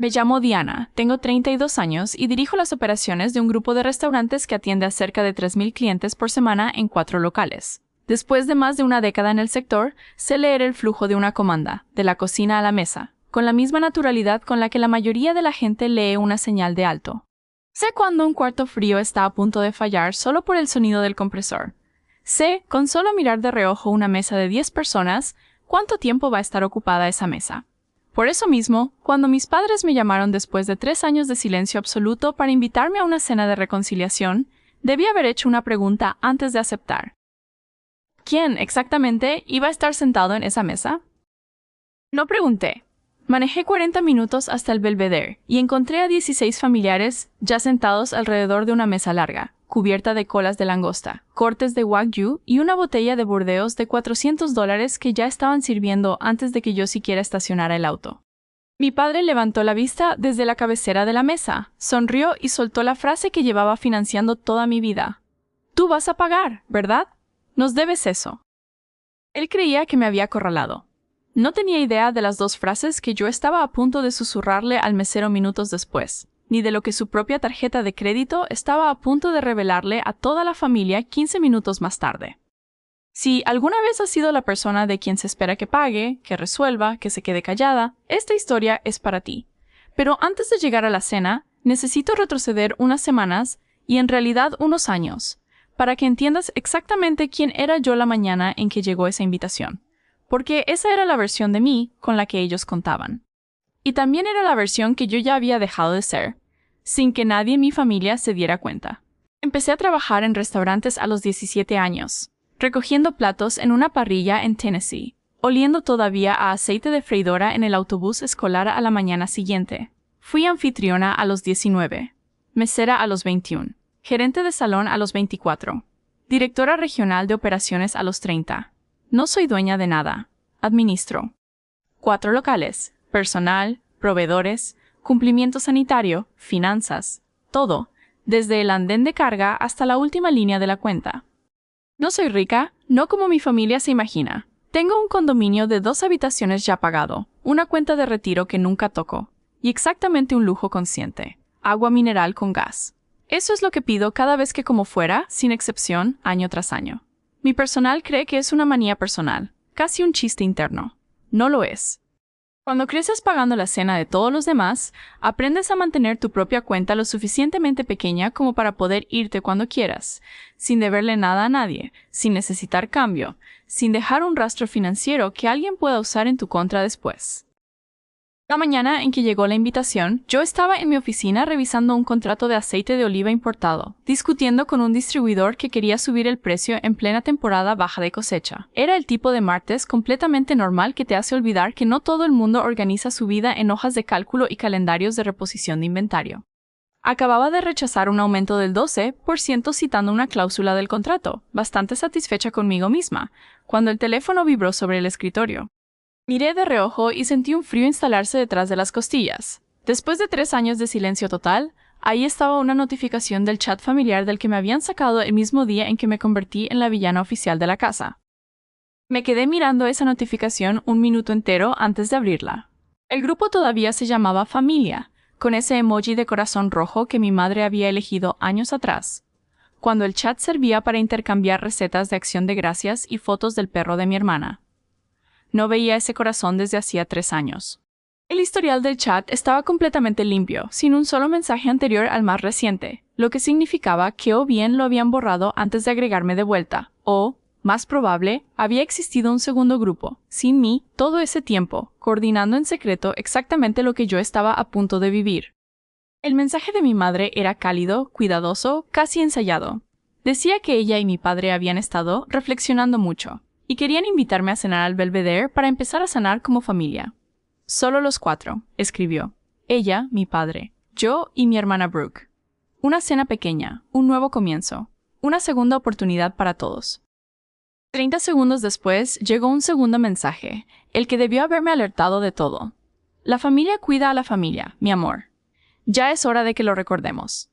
Me llamo Diana, tengo 32 años y dirijo las operaciones de un grupo de restaurantes que atiende a cerca de 3,000 clientes por semana en 4 locales. Después de más de una década en el sector, sé leer el flujo de una comanda, de la cocina a la mesa, con la misma naturalidad con la que la mayoría de la gente lee una señal de alto. Sé cuando un cuarto frío está a punto de fallar solo por el sonido del compresor. Sé, con solo mirar de reojo una mesa de 10 personas, cuánto tiempo va a estar ocupada esa mesa. Por eso mismo, cuando mis padres me llamaron después de 3 años de silencio absoluto para invitarme a una cena de reconciliación, debí haber hecho una pregunta antes de aceptar. ¿Quién exactamente iba a estar sentado en esa mesa? No pregunté. Manejé 40 minutos hasta el Belvedere y encontré a 16 familiares ya sentados alrededor de una mesa larga, cubierta de colas de langosta, cortes de wagyu y una botella de Burdeos de $400 que ya estaban sirviendo antes de que yo siquiera estacionara el auto. Mi padre levantó la vista desde la cabecera de la mesa, sonrió y soltó la frase que llevaba financiando toda mi vida. Tú vas a pagar, ¿verdad? Nos debes eso. Él creía que me había acorralado. No tenía idea de las 2 frases que yo estaba a punto de susurrarle al mesero minutos después, ni de lo que su propia tarjeta de crédito estaba a punto de revelarle a toda la familia 15 minutos más tarde. Si alguna vez has sido la persona de quien se espera que pague, que resuelva, que se quede callada, esta historia es para ti. Pero antes de llegar a la cena, necesito retroceder unas semanas y en realidad unos años, para que entiendas exactamente quién era yo la mañana en que llegó esa invitación. Porque esa era la versión de mí con la que ellos contaban. Y también era la versión que yo ya había dejado de ser, sin que nadie en mi familia se diera cuenta. Empecé a trabajar en restaurantes a los 17 años, recogiendo platos en una parrilla en Tennessee, oliendo todavía a aceite de freidora en el autobús escolar a la mañana siguiente. Fui anfitriona a los 19, mesera a los 21, gerente de salón a los 24, directora regional de operaciones a los 30. No soy dueña de nada. Administro 4 locales, personal, proveedores, cumplimiento sanitario, finanzas, todo, desde el andén de carga hasta la última línea de la cuenta. No soy rica, no como mi familia se imagina. Tengo un condominio de 2 habitaciones ya pagado, una cuenta de retiro que nunca toco, y exactamente un lujo consciente, agua mineral con gas. Eso es lo que pido cada vez que como fuera, sin excepción, año tras año. Mi personal cree que es una manía personal, casi un chiste interno. No lo es. Cuando creces pagando la cena de todos los demás, aprendes a mantener tu propia cuenta lo suficientemente pequeña como para poder irte cuando quieras, sin deberle nada a nadie, sin necesitar cambio, sin dejar un rastro financiero que alguien pueda usar en tu contra después. La mañana en que llegó la invitación, yo estaba en mi oficina revisando un contrato de aceite de oliva importado, discutiendo con un distribuidor que quería subir el precio en plena temporada baja de cosecha. Era el tipo de martes completamente normal que te hace olvidar que no todo el mundo organiza su vida en hojas de cálculo y calendarios de reposición de inventario. Acababa de rechazar un aumento del 12% citando una cláusula del contrato, bastante satisfecha conmigo misma, cuando el teléfono vibró sobre el escritorio. Miré de reojo y sentí un frío instalarse detrás de las costillas. Después de 3 años de silencio total, ahí estaba una notificación del chat familiar del que me habían sacado el mismo día en que me convertí en la villana oficial de la casa. Me quedé mirando esa notificación un minuto entero antes de abrirla. El grupo todavía se llamaba Familia, con ese emoji de corazón rojo que mi madre había elegido años atrás, cuando el chat servía para intercambiar recetas de acción de gracias y fotos del perro de mi hermana. No veía ese corazón desde hacía 3 años. El historial del chat estaba completamente limpio, sin un solo mensaje anterior al más reciente, lo que significaba que o bien lo habían borrado antes de agregarme de vuelta, o, más probable, había existido un segundo grupo, sin mí, todo ese tiempo, coordinando en secreto exactamente lo que yo estaba a punto de vivir. El mensaje de mi madre era cálido, cuidadoso, casi ensayado. Decía que ella y mi padre habían estado reflexionando mucho, y querían invitarme a cenar al Belvedere para empezar a cenar como familia. Solo los 4, escribió. Ella, mi padre, yo y mi hermana Brooke. Una cena pequeña, un nuevo comienzo, una segunda oportunidad para todos. 30 segundos después llegó un segundo mensaje, el que debió haberme alertado de todo. La familia cuida a la familia, mi amor. Ya es hora de que lo recordemos.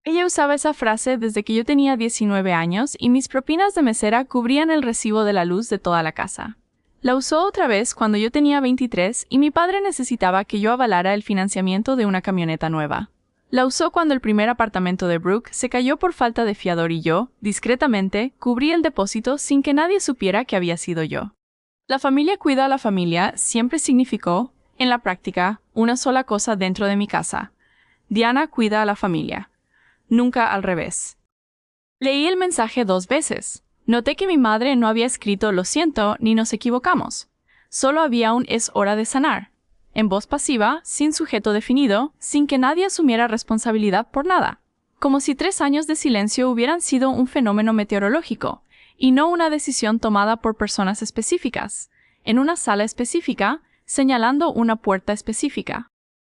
Ella usaba esa frase desde que yo tenía 19 años y mis propinas de mesera cubrían el recibo de la luz de toda la casa. La usó otra vez cuando yo tenía 23 y mi padre necesitaba que yo avalara el financiamiento de una camioneta nueva. La usó cuando el primer apartamento de Brooke se cayó por falta de fiador y yo, discretamente, cubrí el depósito sin que nadie supiera que había sido yo. La familia cuida a la familia siempre significó, en la práctica, una sola cosa dentro de mi casa. Diana cuida a la familia. Nunca al revés. Leí el mensaje 2 veces. Noté que mi madre no había escrito "lo siento" ni "nos equivocamos". Solo había un "es hora de sanar", en voz pasiva, sin sujeto definido, sin que nadie asumiera responsabilidad por nada. Como si 3 años de silencio hubieran sido un fenómeno meteorológico, y no una decisión tomada por personas específicas, en una sala específica, señalando una puerta específica.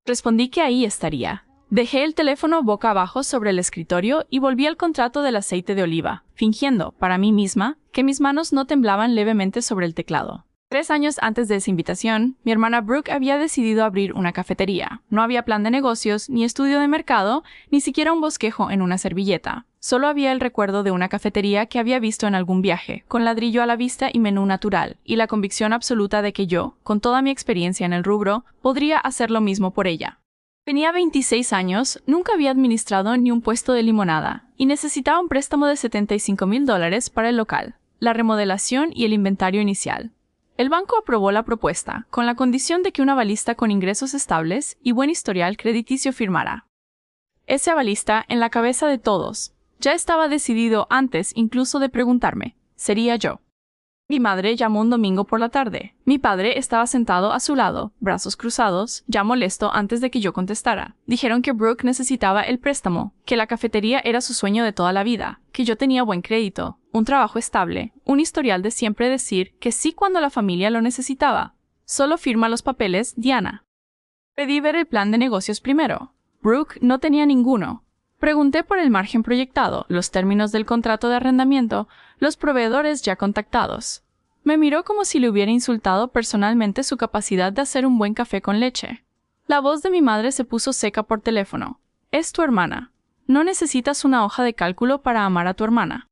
Respondí que ahí estaría. Dejé el teléfono boca abajo sobre el escritorio y volví al contrato del aceite de oliva, fingiendo, para mí misma, que mis manos no temblaban levemente sobre el teclado. 3 años antes de esa invitación, mi hermana Brooke había decidido abrir una cafetería. No había plan de negocios, ni estudio de mercado, ni siquiera un bosquejo en una servilleta. Solo había el recuerdo de una cafetería que había visto en algún viaje, con ladrillo a la vista y menú natural, y la convicción absoluta de que yo, con toda mi experiencia en el rubro, podría hacer lo mismo por ella. Tenía 26 años, nunca había administrado ni un puesto de limonada, y necesitaba un préstamo de $75,000 para el local, la remodelación y el inventario inicial. El banco aprobó la propuesta, con la condición de que un avalista con ingresos estables y buen historial crediticio firmara. Ese avalista, en la cabeza de todos, ya estaba decidido antes incluso de preguntarme. Sería yo. Mi madre llamó un domingo por la tarde. Mi padre estaba sentado a su lado, brazos cruzados, ya molesto antes de que yo contestara. Dijeron que Brooke necesitaba el préstamo, que la cafetería era su sueño de toda la vida, que yo tenía buen crédito, un trabajo estable, un historial de siempre decir que sí cuando la familia lo necesitaba. Solo firma los papeles, Diana. Pedí ver el plan de negocios primero. Brooke no tenía ninguno. Pregunté por el margen proyectado, los términos del contrato de arrendamiento, los proveedores ya contactados. Me miró como si le hubiera insultado personalmente su capacidad de hacer un buen café con leche. La voz de mi madre se puso seca por teléfono. Es tu hermana. No necesitas una hoja de cálculo para amar a tu hermana.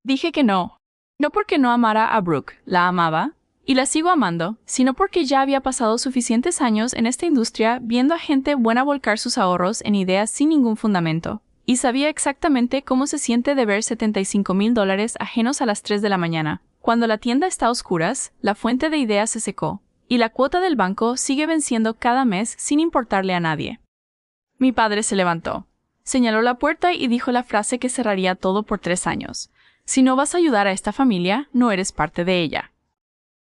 Dije que no. No porque no amara a Brooke, la amaba, y la sigo amando, sino porque ya había pasado suficientes años en esta industria viendo a gente buena volcar sus ahorros en ideas sin ningún fundamento, y sabía exactamente cómo se siente de ver $75,000 ajenos a las 3 de la mañana. Cuando la tienda está a oscuras, la fuente de ideas se secó, y la cuota del banco sigue venciendo cada mes sin importarle a nadie. Mi padre se levantó, señaló la puerta y dijo la frase que cerraría todo por 3 años. Si no vas a ayudar a esta familia, no eres parte de ella.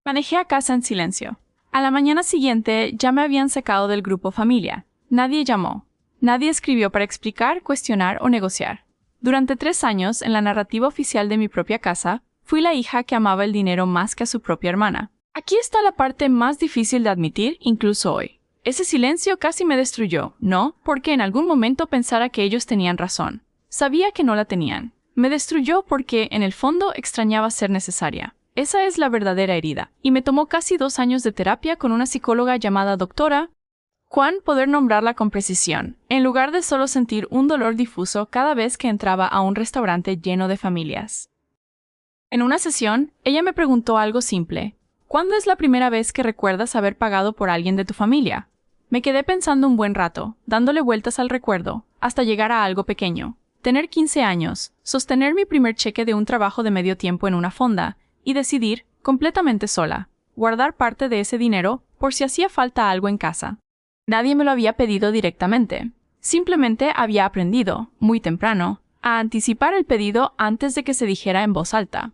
Manejé a casa en silencio. A la mañana siguiente ya me habían sacado del grupo familia. Nadie llamó. Nadie escribió para explicar, cuestionar o negociar. Durante 3 años, en la narrativa oficial de mi propia casa, fui la hija que amaba el dinero más que a su propia hermana. Aquí está la parte más difícil de admitir, incluso hoy. Ese silencio casi me destruyó, no porque en algún momento pensara que ellos tenían razón. Sabía que no la tenían. Me destruyó porque, en el fondo, extrañaba ser necesaria. Esa es la verdadera herida, y me tomó casi 2 años de terapia con una psicóloga llamada Doctora Juan poder nombrarla con precisión, en lugar de solo sentir un dolor difuso cada vez que entraba a un restaurante lleno de familias. En una sesión, ella me preguntó algo simple. ¿Cuándo es la primera vez que recuerdas haber pagado por alguien de tu familia? Me quedé pensando un buen rato, dándole vueltas al recuerdo, hasta llegar a algo pequeño. Tener 15 años, sostener mi primer cheque de un trabajo de medio tiempo en una fonda, y decidir, completamente sola, guardar parte de ese dinero por si hacía falta algo en casa. Nadie me lo había pedido directamente. Simplemente había aprendido, muy temprano, a anticipar el pedido antes de que se dijera en voz alta.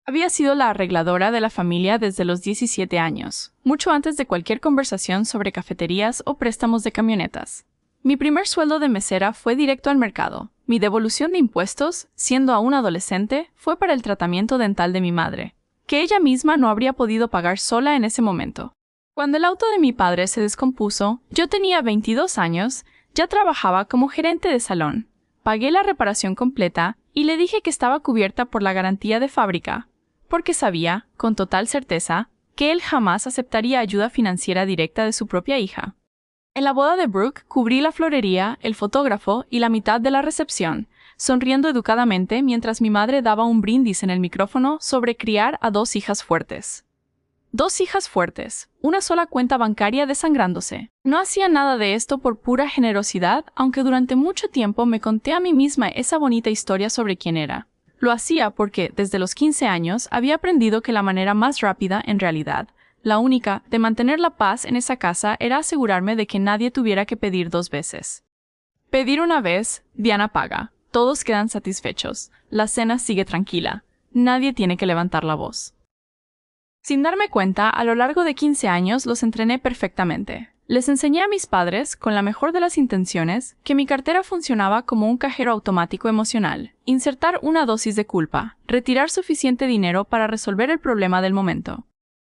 Había sido la arregladora de la familia desde los 17 años, mucho antes de cualquier conversación sobre cafeterías o préstamos de camionetas. Mi primer sueldo de mesera fue directo al mercado. Mi devolución de impuestos, siendo aún adolescente, fue para el tratamiento dental de mi madre, que ella misma no habría podido pagar sola en ese momento. Cuando el auto de mi padre se descompuso, yo tenía 22 años, ya trabajaba como gerente de salón. Pagué la reparación completa y le dije que estaba cubierta por la garantía de fábrica, porque sabía, con total certeza, que él jamás aceptaría ayuda financiera directa de su propia hija. En la boda de Brooke, cubrí la florería, el fotógrafo y la mitad de la recepción, sonriendo educadamente mientras mi madre daba un brindis en el micrófono sobre criar a 2 hijas fuertes. 2 hijas fuertes, una sola cuenta bancaria desangrándose. No hacía nada de esto por pura generosidad, aunque durante mucho tiempo me conté a mí misma esa bonita historia sobre quién era. Lo hacía porque, desde los 15 años, había aprendido que la manera más rápida, en realidad, la única, de mantener la paz en esa casa era asegurarme de que nadie tuviera que pedir 2 veces. Pedir una vez, Diana paga. Todos quedan satisfechos. La cena sigue tranquila. Nadie tiene que levantar la voz. Sin darme cuenta, a lo largo de 15 años los entrené perfectamente. Les enseñé a mis padres, con la mejor de las intenciones, que mi cartera funcionaba como un cajero automático emocional, insertar una dosis de culpa, retirar suficiente dinero para resolver el problema del momento.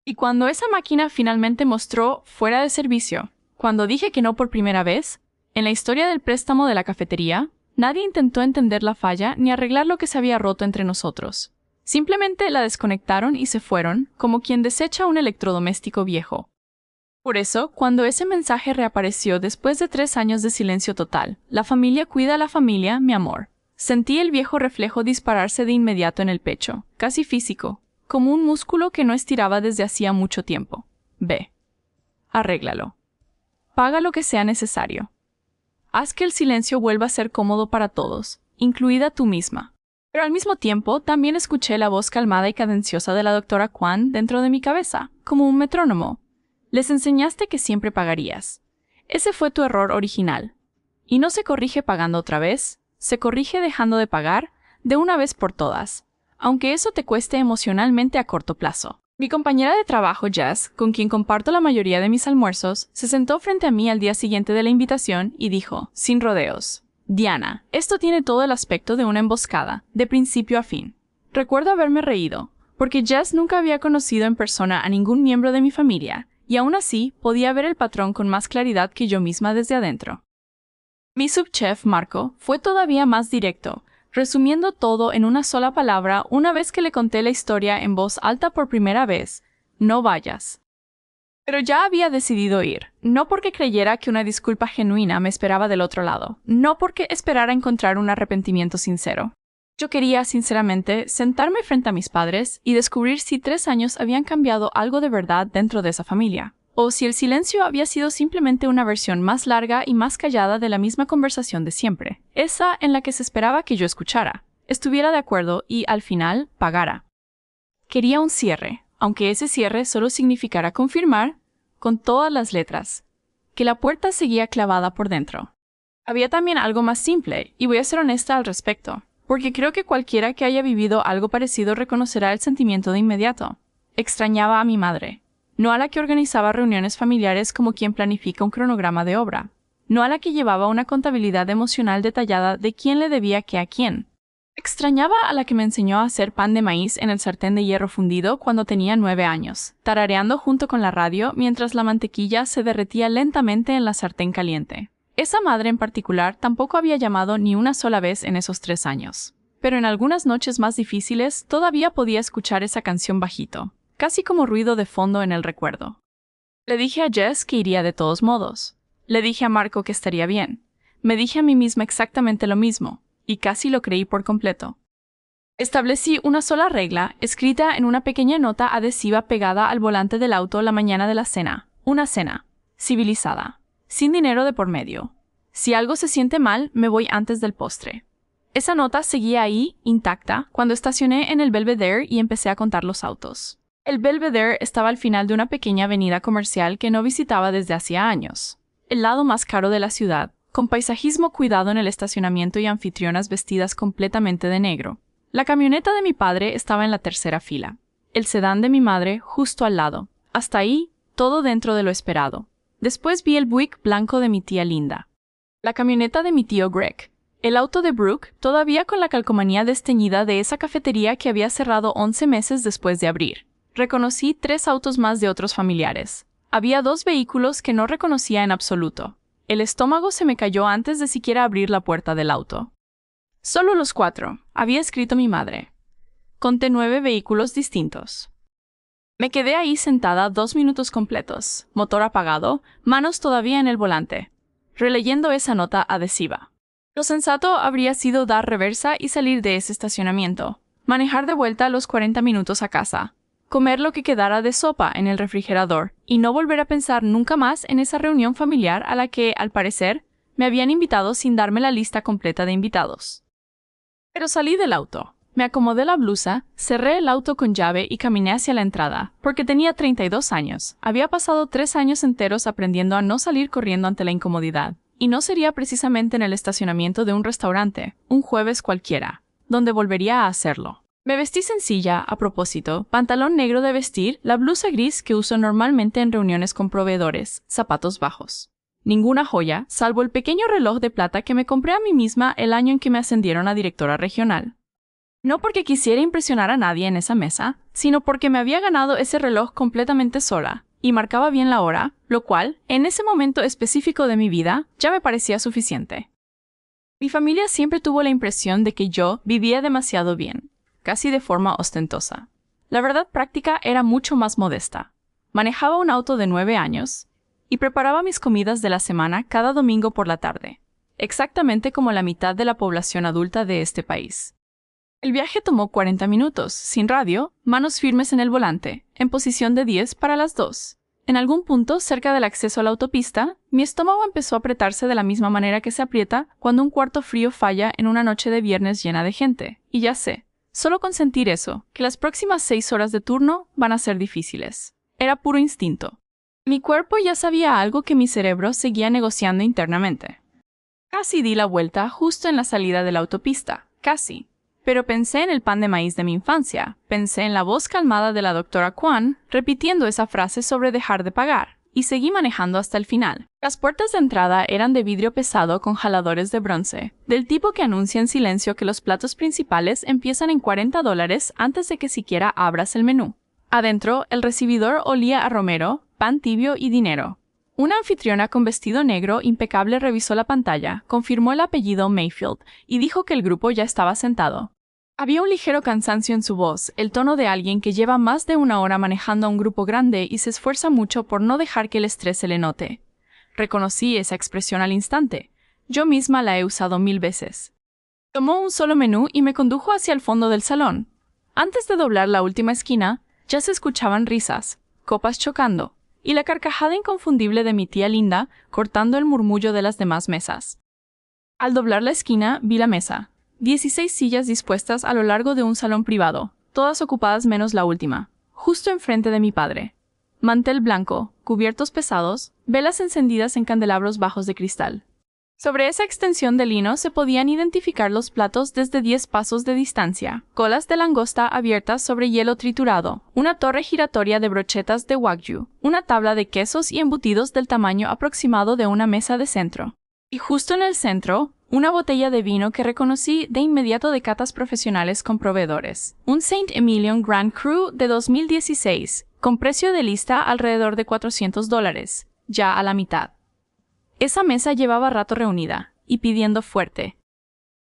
Y cuando esa máquina finalmente mostró fuera de servicio, cuando dije que no por primera vez, en la historia del préstamo de la cafetería, nadie intentó entender la falla ni arreglar lo que se había roto entre nosotros. Simplemente la desconectaron y se fueron, como quien desecha un electrodoméstico viejo. Por eso, cuando ese mensaje reapareció después de 3 años de silencio total, la familia cuida a la familia, mi amor. Sentí el viejo reflejo dispararse de inmediato en el pecho, casi físico, como un músculo que no estiraba desde hacía mucho tiempo. Ve. Arréglalo. Paga lo que sea necesario. Haz que el silencio vuelva a ser cómodo para todos, incluida tú misma. Pero al mismo tiempo, también escuché la voz calmada y cadenciosa de la doctora Kwan dentro de mi cabeza, como un metrónomo. Les enseñaste que siempre pagarías. Ese fue tu error original. Y no se corrige pagando otra vez, se corrige dejando de pagar de una vez por todas, aunque eso te cueste emocionalmente a corto plazo. Mi compañera de trabajo, Jess, con quien comparto la mayoría de mis almuerzos, se sentó frente a mí al día siguiente de la invitación y dijo, sin rodeos: Diana, esto tiene todo el aspecto de una emboscada, de principio a fin. Recuerdo haberme reído, porque Jess nunca había conocido en persona a ningún miembro de mi familia, y aún así podía ver el patrón con más claridad que yo misma desde adentro. Mi subchef, Marco, fue todavía más directo, resumiendo todo en una sola palabra una vez que le conté la historia en voz alta por primera vez: no vayas. Pero ya había decidido ir, no porque creyera que una disculpa genuina me esperaba del otro lado, no porque esperara encontrar un arrepentimiento sincero. Yo quería, sinceramente, sentarme frente a mis padres y descubrir si 3 años habían cambiado algo de verdad dentro de esa familia, o si el silencio había sido simplemente una versión más larga y más callada de la misma conversación de siempre, esa en la que se esperaba que yo escuchara, estuviera de acuerdo y, al final, pagara. Quería un cierre, aunque ese cierre solo significara confirmar, con todas las letras, que la puerta seguía clavada por dentro. Había también algo más simple, y voy a ser honesta al respecto, porque creo que cualquiera que haya vivido algo parecido reconocerá el sentimiento de inmediato. Extrañaba a mi madre, no a la que organizaba reuniones familiares como quien planifica un cronograma de obra, no a la que llevaba una contabilidad emocional detallada de quién le debía qué a quién. Extrañaba a la que me enseñó a hacer pan de maíz en el sartén de hierro fundido cuando tenía 9 años, tarareando junto con la radio mientras la mantequilla se derretía lentamente en la sartén caliente. Esa madre en particular tampoco había llamado ni una sola vez en esos 3 años. Pero en algunas noches más difíciles todavía podía escuchar esa canción bajito, casi como ruido de fondo en el recuerdo. Le dije a Jess que iría de todos modos. Le dije a Marco que estaría bien. Me dije a mí misma exactamente lo mismo. Y casi lo creí por completo. Establecí una sola regla, escrita en una pequeña nota adhesiva pegada al volante del auto la mañana de la cena. Una cena civilizada, sin dinero de por medio. Si algo se siente mal, me voy antes del postre. Esa nota seguía ahí, intacta, cuando estacioné en el Belvedere y empecé a contar los autos. El Belvedere estaba al final de una pequeña avenida comercial que no visitaba desde hacía años. El lado más caro de la ciudad, con paisajismo cuidado en el estacionamiento y anfitrionas vestidas completamente de negro. La camioneta de mi padre estaba en la tercera fila, el sedán de mi madre justo al lado. Hasta ahí, todo dentro de lo esperado. Después vi el Buick blanco de mi tía Linda, la camioneta de mi tío Greg, el auto de Brooke, todavía con la calcomanía desteñida de esa cafetería que había cerrado 11 meses después de abrir. Reconocí 3 autos más de otros familiares. Había 2 vehículos que no reconocía en absoluto. El estómago se me cayó antes de siquiera abrir la puerta del auto. Solo los 4, había escrito mi madre. Conté 9 vehículos distintos. Me quedé ahí sentada 2 minutos completos, motor apagado, manos todavía en el volante, releyendo esa nota adhesiva. Lo sensato habría sido dar reversa y salir de ese estacionamiento, manejar de vuelta los 40 minutos a casa, comer lo que quedara de sopa en el refrigerador y no volver a pensar nunca más en esa reunión familiar a la que, al parecer, me habían invitado sin darme la lista completa de invitados. Pero salí del auto. Me acomodé la blusa, cerré el auto con llave y caminé hacia la entrada, porque tenía 32 años. Había pasado 3 años enteros aprendiendo a no salir corriendo ante la incomodidad. Y no sería precisamente en el estacionamiento de un restaurante, un jueves cualquiera, donde volvería a hacerlo. Me vestí sencilla, a propósito, pantalón negro de vestir, la blusa gris que uso normalmente en reuniones con proveedores, zapatos bajos. Ninguna joya, salvo el pequeño reloj de plata que me compré a mí misma el año en que me ascendieron a directora regional. No porque quisiera impresionar a nadie en esa mesa, sino porque me había ganado ese reloj completamente sola, y marcaba bien la hora, lo cual, en ese momento específico de mi vida, ya me parecía suficiente. Mi familia siempre tuvo la impresión de que yo vivía demasiado bien, casi de forma ostentosa. La verdad práctica era mucho más modesta. Manejaba un auto de 9 años y preparaba mis comidas de la semana cada domingo por la tarde, exactamente como la mitad de la población adulta de este país. El viaje tomó 40 minutos, sin radio, manos firmes en el volante, en posición de 10 para las 2. En algún punto, cerca del acceso a la autopista, mi estómago empezó a apretarse de la misma manera que se aprieta cuando un cuarto frío falla en una noche de viernes llena de gente. Y ya sé, solo con sentir eso, que las próximas 6 horas de turno van a ser difíciles. Era puro instinto. Mi cuerpo ya sabía algo que mi cerebro seguía negociando internamente. Casi di la vuelta justo en la salida de la autopista, casi. Pero pensé en el pan de maíz de mi infancia, pensé en la voz calmada de la doctora Kwan repitiendo esa frase sobre dejar de pagar, y seguí manejando hasta el final. Las puertas de entrada eran de vidrio pesado con jaladores de bronce, del tipo que anuncia en silencio que los platos principales empiezan en $40 antes de que siquiera abras el menú. Adentro, el recibidor olía a romero, pan tibio y dinero. Una anfitriona con vestido negro impecable revisó la pantalla, confirmó el apellido Mayfield y dijo que el grupo ya estaba sentado. Había un ligero cansancio en su voz, el tono de alguien que lleva más de 1 hora manejando a un grupo grande y se esfuerza mucho por no dejar que el estrés se le note. Reconocí esa expresión al instante. Yo misma la he usado 1000 veces. Tomó un solo menú y me condujo hacia el fondo del salón. Antes de doblar la última esquina, ya se escuchaban risas, copas chocando, y la carcajada inconfundible de mi tía Linda cortando el murmullo de las demás mesas. Al doblar la esquina, vi la mesa. 16 sillas dispuestas a lo largo de un salón privado, todas ocupadas menos la última, justo enfrente de mi padre. Mantel blanco, cubiertos pesados, velas encendidas en candelabros bajos de cristal. Sobre esa extensión de lino se podían identificar los platos desde 10 pasos de distancia, colas de langosta abiertas sobre hielo triturado, una torre giratoria de brochetas de wagyu, una tabla de quesos y embutidos del tamaño aproximado de una mesa de centro. Y justo en el centro, una botella de vino que reconocí de inmediato de catas profesionales con proveedores. Un St. Emilion Grand Cru de 2016, con precio de lista alrededor de $400, ya a la mitad. Esa mesa llevaba rato reunida, y pidiendo fuerte.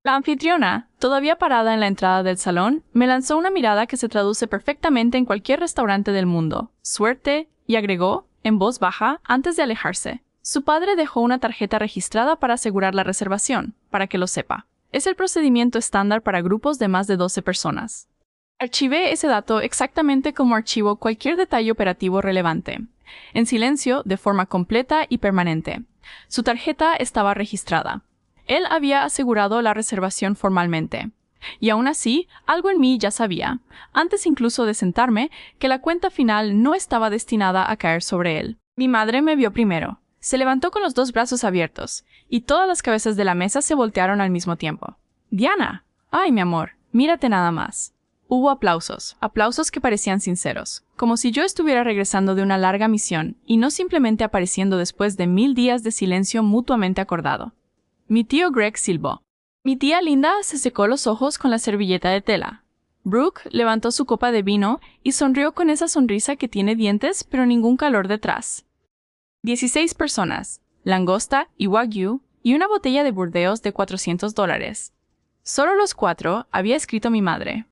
La anfitriona, todavía parada en la entrada del salón, me lanzó una mirada que se traduce perfectamente en cualquier restaurante del mundo. Suerte, y agregó, en voz baja, antes de alejarse. Su padre dejó una tarjeta registrada para asegurar la reservación, para que lo sepa. Es el procedimiento estándar para grupos de más de 12 personas. Archivé ese dato exactamente como archivo cualquier detalle operativo relevante, en silencio, de forma completa y permanente. Su tarjeta estaba registrada. Él había asegurado la reservación formalmente. Y aún así, algo en mí ya sabía, antes incluso de sentarme, que la cuenta final no estaba destinada a caer sobre él. Mi madre me vio primero. Se levantó con los 2 brazos abiertos, y todas las cabezas de la mesa se voltearon al mismo tiempo. «Diana, ay, mi amor, mírate nada más». Hubo aplausos, aplausos que parecían sinceros, como si yo estuviera regresando de una larga misión y no simplemente apareciendo después de 1000 días de silencio mutuamente acordado. Mi tío Greg silbó. Mi tía Linda se secó los ojos con la servilleta de tela. Brooke levantó su copa de vino y sonrió con esa sonrisa que tiene dientes pero ningún calor detrás. 16 personas, langosta y wagyu y una botella de Burdeos de $400. Solo los 4, había escrito mi madre.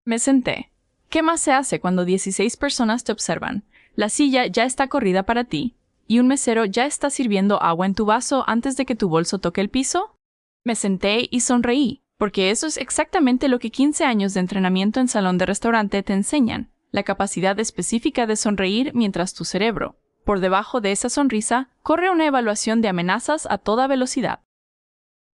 Me senté. ¿Qué más se hace cuando 16 personas te observan? La silla ya está corrida para ti, y un mesero ya está sirviendo agua en tu vaso antes de que tu bolso toque el piso. Me senté y sonreí, porque eso es exactamente lo que 15 años de entrenamiento en salón de restaurante te enseñan. la capacidad específica de sonreír mientras tu cerebro. Por debajo de esa sonrisa, corre una evaluación de amenazas a toda velocidad.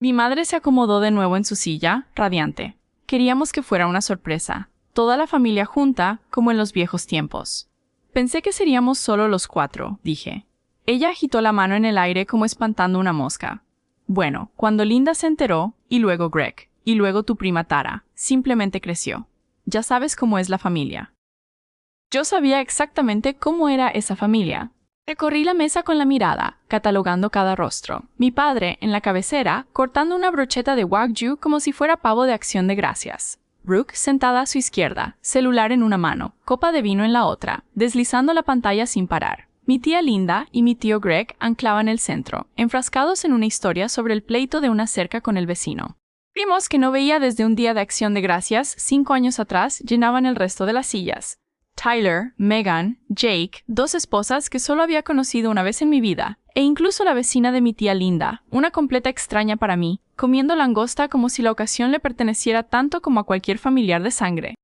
Mi madre se acomodó de nuevo en su silla, radiante. Queríamos que fuera una sorpresa. Toda la familia junta, como en los viejos tiempos. Pensé que seríamos solo los 4, dije. Ella agitó la mano en el aire como espantando una mosca. Bueno, cuando Linda se enteró, y luego Greg, y luego tu prima Tara, simplemente creció. Ya sabes cómo es la familia. Yo sabía exactamente cómo era esa familia. Recorrí la mesa con la mirada, catalogando cada rostro. Mi padre, en la cabecera, cortando una brocheta de wagyu como si fuera pavo de acción de gracias. Brooke sentada a su izquierda, celular en una mano, copa de vino en la otra, deslizando la pantalla sin parar. Mi tía Linda y mi tío Greg anclaban el centro, enfrascados en una historia sobre el pleito de una cerca con el vecino. Primos que no veía desde un día de acción de gracias 5 años atrás llenaban el resto de las sillas. Tyler, Megan, Jake, 2 esposas que solo había conocido una vez en mi vida, e incluso la vecina de mi tía Linda, una completa extraña para mí, comiendo langosta como si la ocasión le perteneciera tanto como a cualquier familiar de sangre.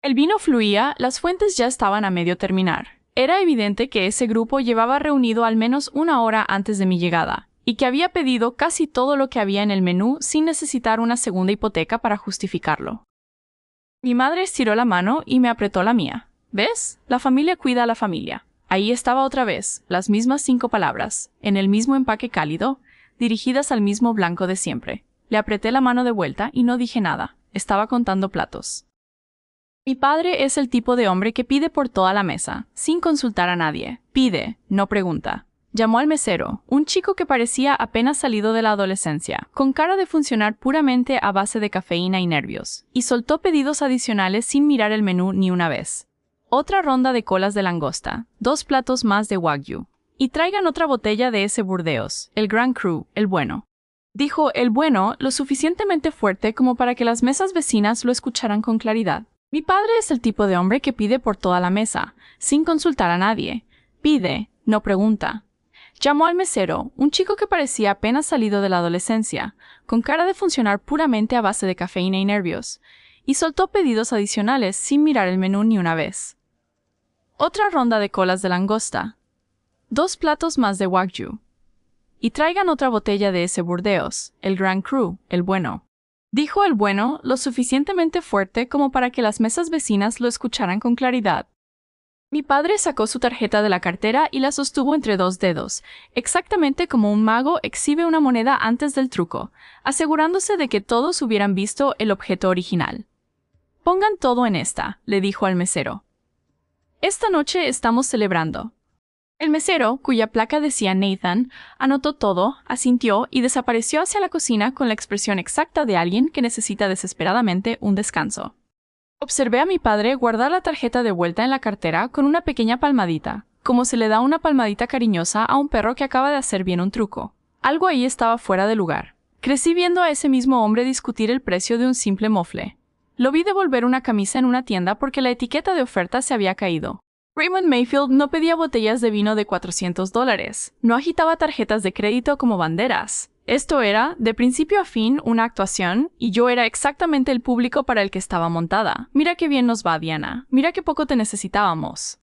El vino fluía, las fuentes ya estaban a medio terminar. Era evidente que ese grupo llevaba reunido al menos 1 hora antes de mi llegada, y que había pedido casi todo lo que había en el menú sin necesitar una segunda hipoteca para justificarlo. Mi madre estiró la mano y me apretó la mía. ¿Ves? La familia cuida a la familia. Ahí estaba otra vez, las mismas 5 palabras, en el mismo empaque cálido, dirigidas al mismo blanco de siempre. Le apreté la mano de vuelta y no dije nada. Estaba contando platos. Mi padre es el tipo de hombre que pide por toda la mesa, sin consultar a nadie. Pide, no pregunta. Llamó al mesero, un chico que parecía apenas salido de la adolescencia, con cara de funcionar puramente a base de cafeína y nervios, y soltó pedidos adicionales sin mirar el menú ni una vez. Otra ronda de colas de langosta, 2 platos más de wagyu. Y traigan otra botella de ese Burdeos, el Grand Cru, el bueno. Dijo el bueno lo suficientemente fuerte como para que las mesas vecinas lo escucharan con claridad. Mi padre es el tipo de hombre que pide por toda la mesa, sin consultar a nadie. Pide, no pregunta. Llamó al mesero, un chico que parecía apenas salido de la adolescencia, con cara de funcionar puramente a base de cafeína y nervios, y soltó pedidos adicionales sin mirar el menú ni una vez. Otra ronda de colas de langosta. 2 platos más de wagyu. Y traigan otra botella de ese Burdeos, el Grand Cru, el bueno. Dijo el bueno lo suficientemente fuerte como para que las mesas vecinas lo escucharan con claridad. Mi padre sacó su tarjeta de la cartera y la sostuvo entre 2 dedos, exactamente como un mago exhibe una moneda antes del truco, asegurándose de que todos hubieran visto el objeto original. Pongan todo en esta, le dijo al mesero. Esta noche estamos celebrando. El mesero, cuya placa decía Nathan, anotó todo, asintió y desapareció hacia la cocina con la expresión exacta de alguien que necesita desesperadamente un descanso. Observé a mi padre guardar la tarjeta de vuelta en la cartera con una pequeña palmadita, como se le da una palmadita cariñosa a un perro que acaba de hacer bien un truco. Algo ahí estaba fuera de lugar. Crecí viendo a ese mismo hombre discutir el precio de un simple mofle. Lo vi devolver una camisa en una tienda porque la etiqueta de oferta se había caído. Raymond Mayfield no pedía botellas de vino de $400. No agitaba tarjetas de crédito como banderas. Esto era, de principio a fin, una actuación, y yo era exactamente el público para el que estaba montada. Mira qué bien nos va, Diana. Mira qué poco te necesitábamos.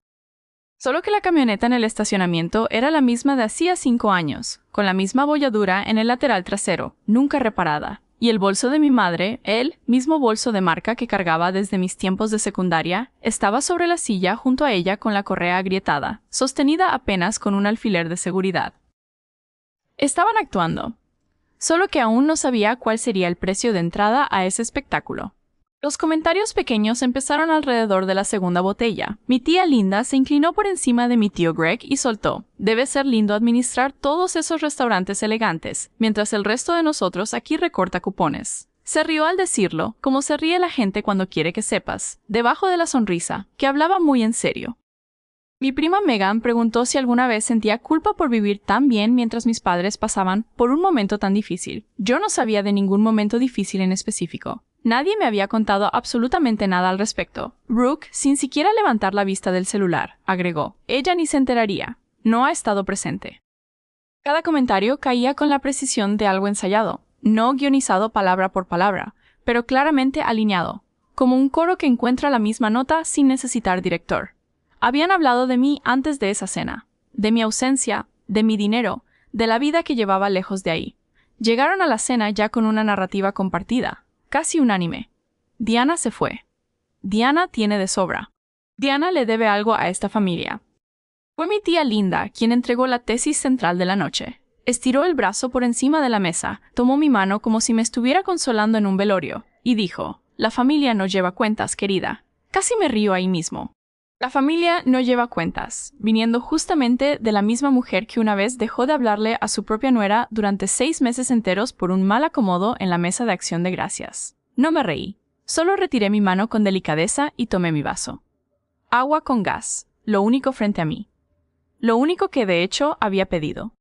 Solo que la camioneta en el estacionamiento era la misma de hacía 5 años, con la misma bolladura en el lateral trasero, nunca reparada. Y el bolso de mi madre, el mismo bolso de marca que cargaba desde mis tiempos de secundaria, estaba sobre la silla junto a ella con la correa agrietada, sostenida apenas con un alfiler de seguridad. Estaban actuando. Solo que aún no sabía cuál sería el precio de entrada a ese espectáculo. Los comentarios pequeños empezaron alrededor de la segunda botella. Mi tía Linda se inclinó por encima de mi tío Greg y soltó: «Debe ser lindo administrar todos esos restaurantes elegantes, mientras el resto de nosotros aquí recorta cupones». Se rió al decirlo, como se ríe la gente cuando quiere que sepas, debajo de la sonrisa, que hablaba muy en serio. Mi prima Megan preguntó si alguna vez sentía culpa por vivir tan bien mientras mis padres pasaban por un momento tan difícil. Yo no sabía de ningún momento difícil en específico. Nadie me había contado absolutamente nada al respecto. Brooke, sin siquiera levantar la vista del celular, agregó: «Ella ni se enteraría. No ha estado presente». Cada comentario caía con la precisión de algo ensayado, no guionizado palabra por palabra, pero claramente alineado. como un coro que encuentra la misma nota sin necesitar director. Habían hablado de mí antes de esa cena, de mi ausencia, de mi dinero, de la vida que llevaba lejos de ahí. Llegaron a la cena ya con una narrativa compartida, casi unánime. Diana se fue. Diana tiene de sobra. Diana le debe algo a esta familia. Fue mi tía Linda quien entregó la tesis central de la noche. Estiró el brazo por encima de la mesa, tomó mi mano como si me estuviera consolando en un velorio, y dijo: «La familia no lleva cuentas, querida». Casi me río ahí mismo. La familia no lleva cuentas, viniendo justamente de la misma mujer que una vez dejó de hablarle a su propia nuera durante 6 meses enteros por un mal acomodo en la mesa de acción de gracias. No me reí, solo retiré mi mano con delicadeza y tomé mi vaso. Agua con gas, lo único frente a mí. Lo único que de hecho había pedido.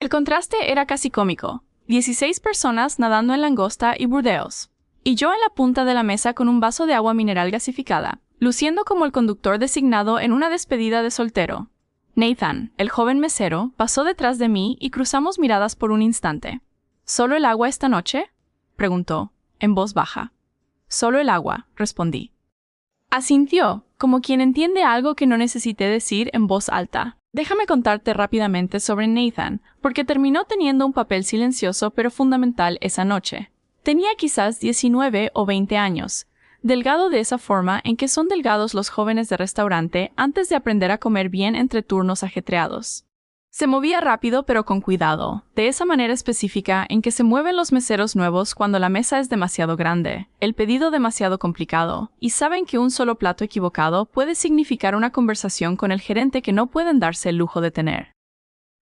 El contraste era casi cómico. 16 personas nadando en langosta y burdeos, y yo en la punta de la mesa con un vaso de agua mineral gasificada, luciendo como el conductor designado en una despedida de soltero. Nathan, el joven mesero, pasó detrás de mí y cruzamos miradas por un instante. «¿Solo el agua esta noche?», preguntó, en voz baja. «Solo el agua», respondí. Asintió, como quien entiende algo que no necesité decir en voz alta. Déjame contarte rápidamente sobre Nathan, porque terminó teniendo un papel silencioso pero fundamental esa noche. Tenía quizás 19 o 20 años, delgado de esa forma en que son delgados los jóvenes de restaurante antes de aprender a comer bien entre turnos ajetreados. Se movía rápido pero con cuidado, de esa manera específica en que se mueven los meseros nuevos cuando la mesa es demasiado grande, el pedido demasiado complicado, y saben que un solo plato equivocado puede significar una conversación con el gerente que no pueden darse el lujo de tener.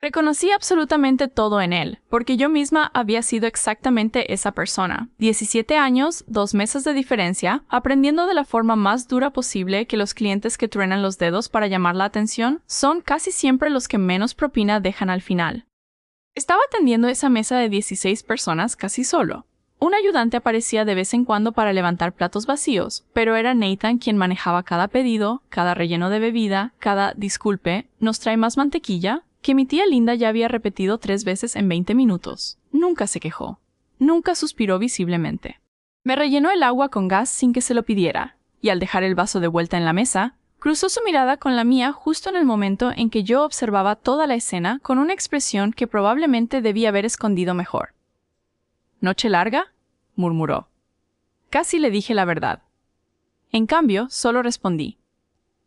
Reconocí absolutamente todo en él, porque yo misma había sido exactamente esa persona. 17 años, 2 meses de diferencia, aprendiendo de la forma más dura posible que los clientes que truenan los dedos para llamar la atención son casi siempre los que menos propina dejan al final. Estaba atendiendo esa mesa de 16 personas casi solo. Un ayudante aparecía de vez en cuando para levantar platos vacíos, pero era Nathan quien manejaba cada pedido, cada relleno de bebida, cada «disculpe, ¿nos trae más mantequilla?», que mi tía Linda ya había repetido 3 veces en 20 minutos. Nunca se quejó. Nunca suspiró visiblemente. Me rellenó el agua con gas sin que se lo pidiera, y al dejar el vaso de vuelta en la mesa, cruzó su mirada con la mía justo en el momento en que yo observaba toda la escena con una expresión que probablemente debía haber escondido mejor. «¿Noche larga?», murmuró. Casi le dije la verdad. En cambio, solo respondí: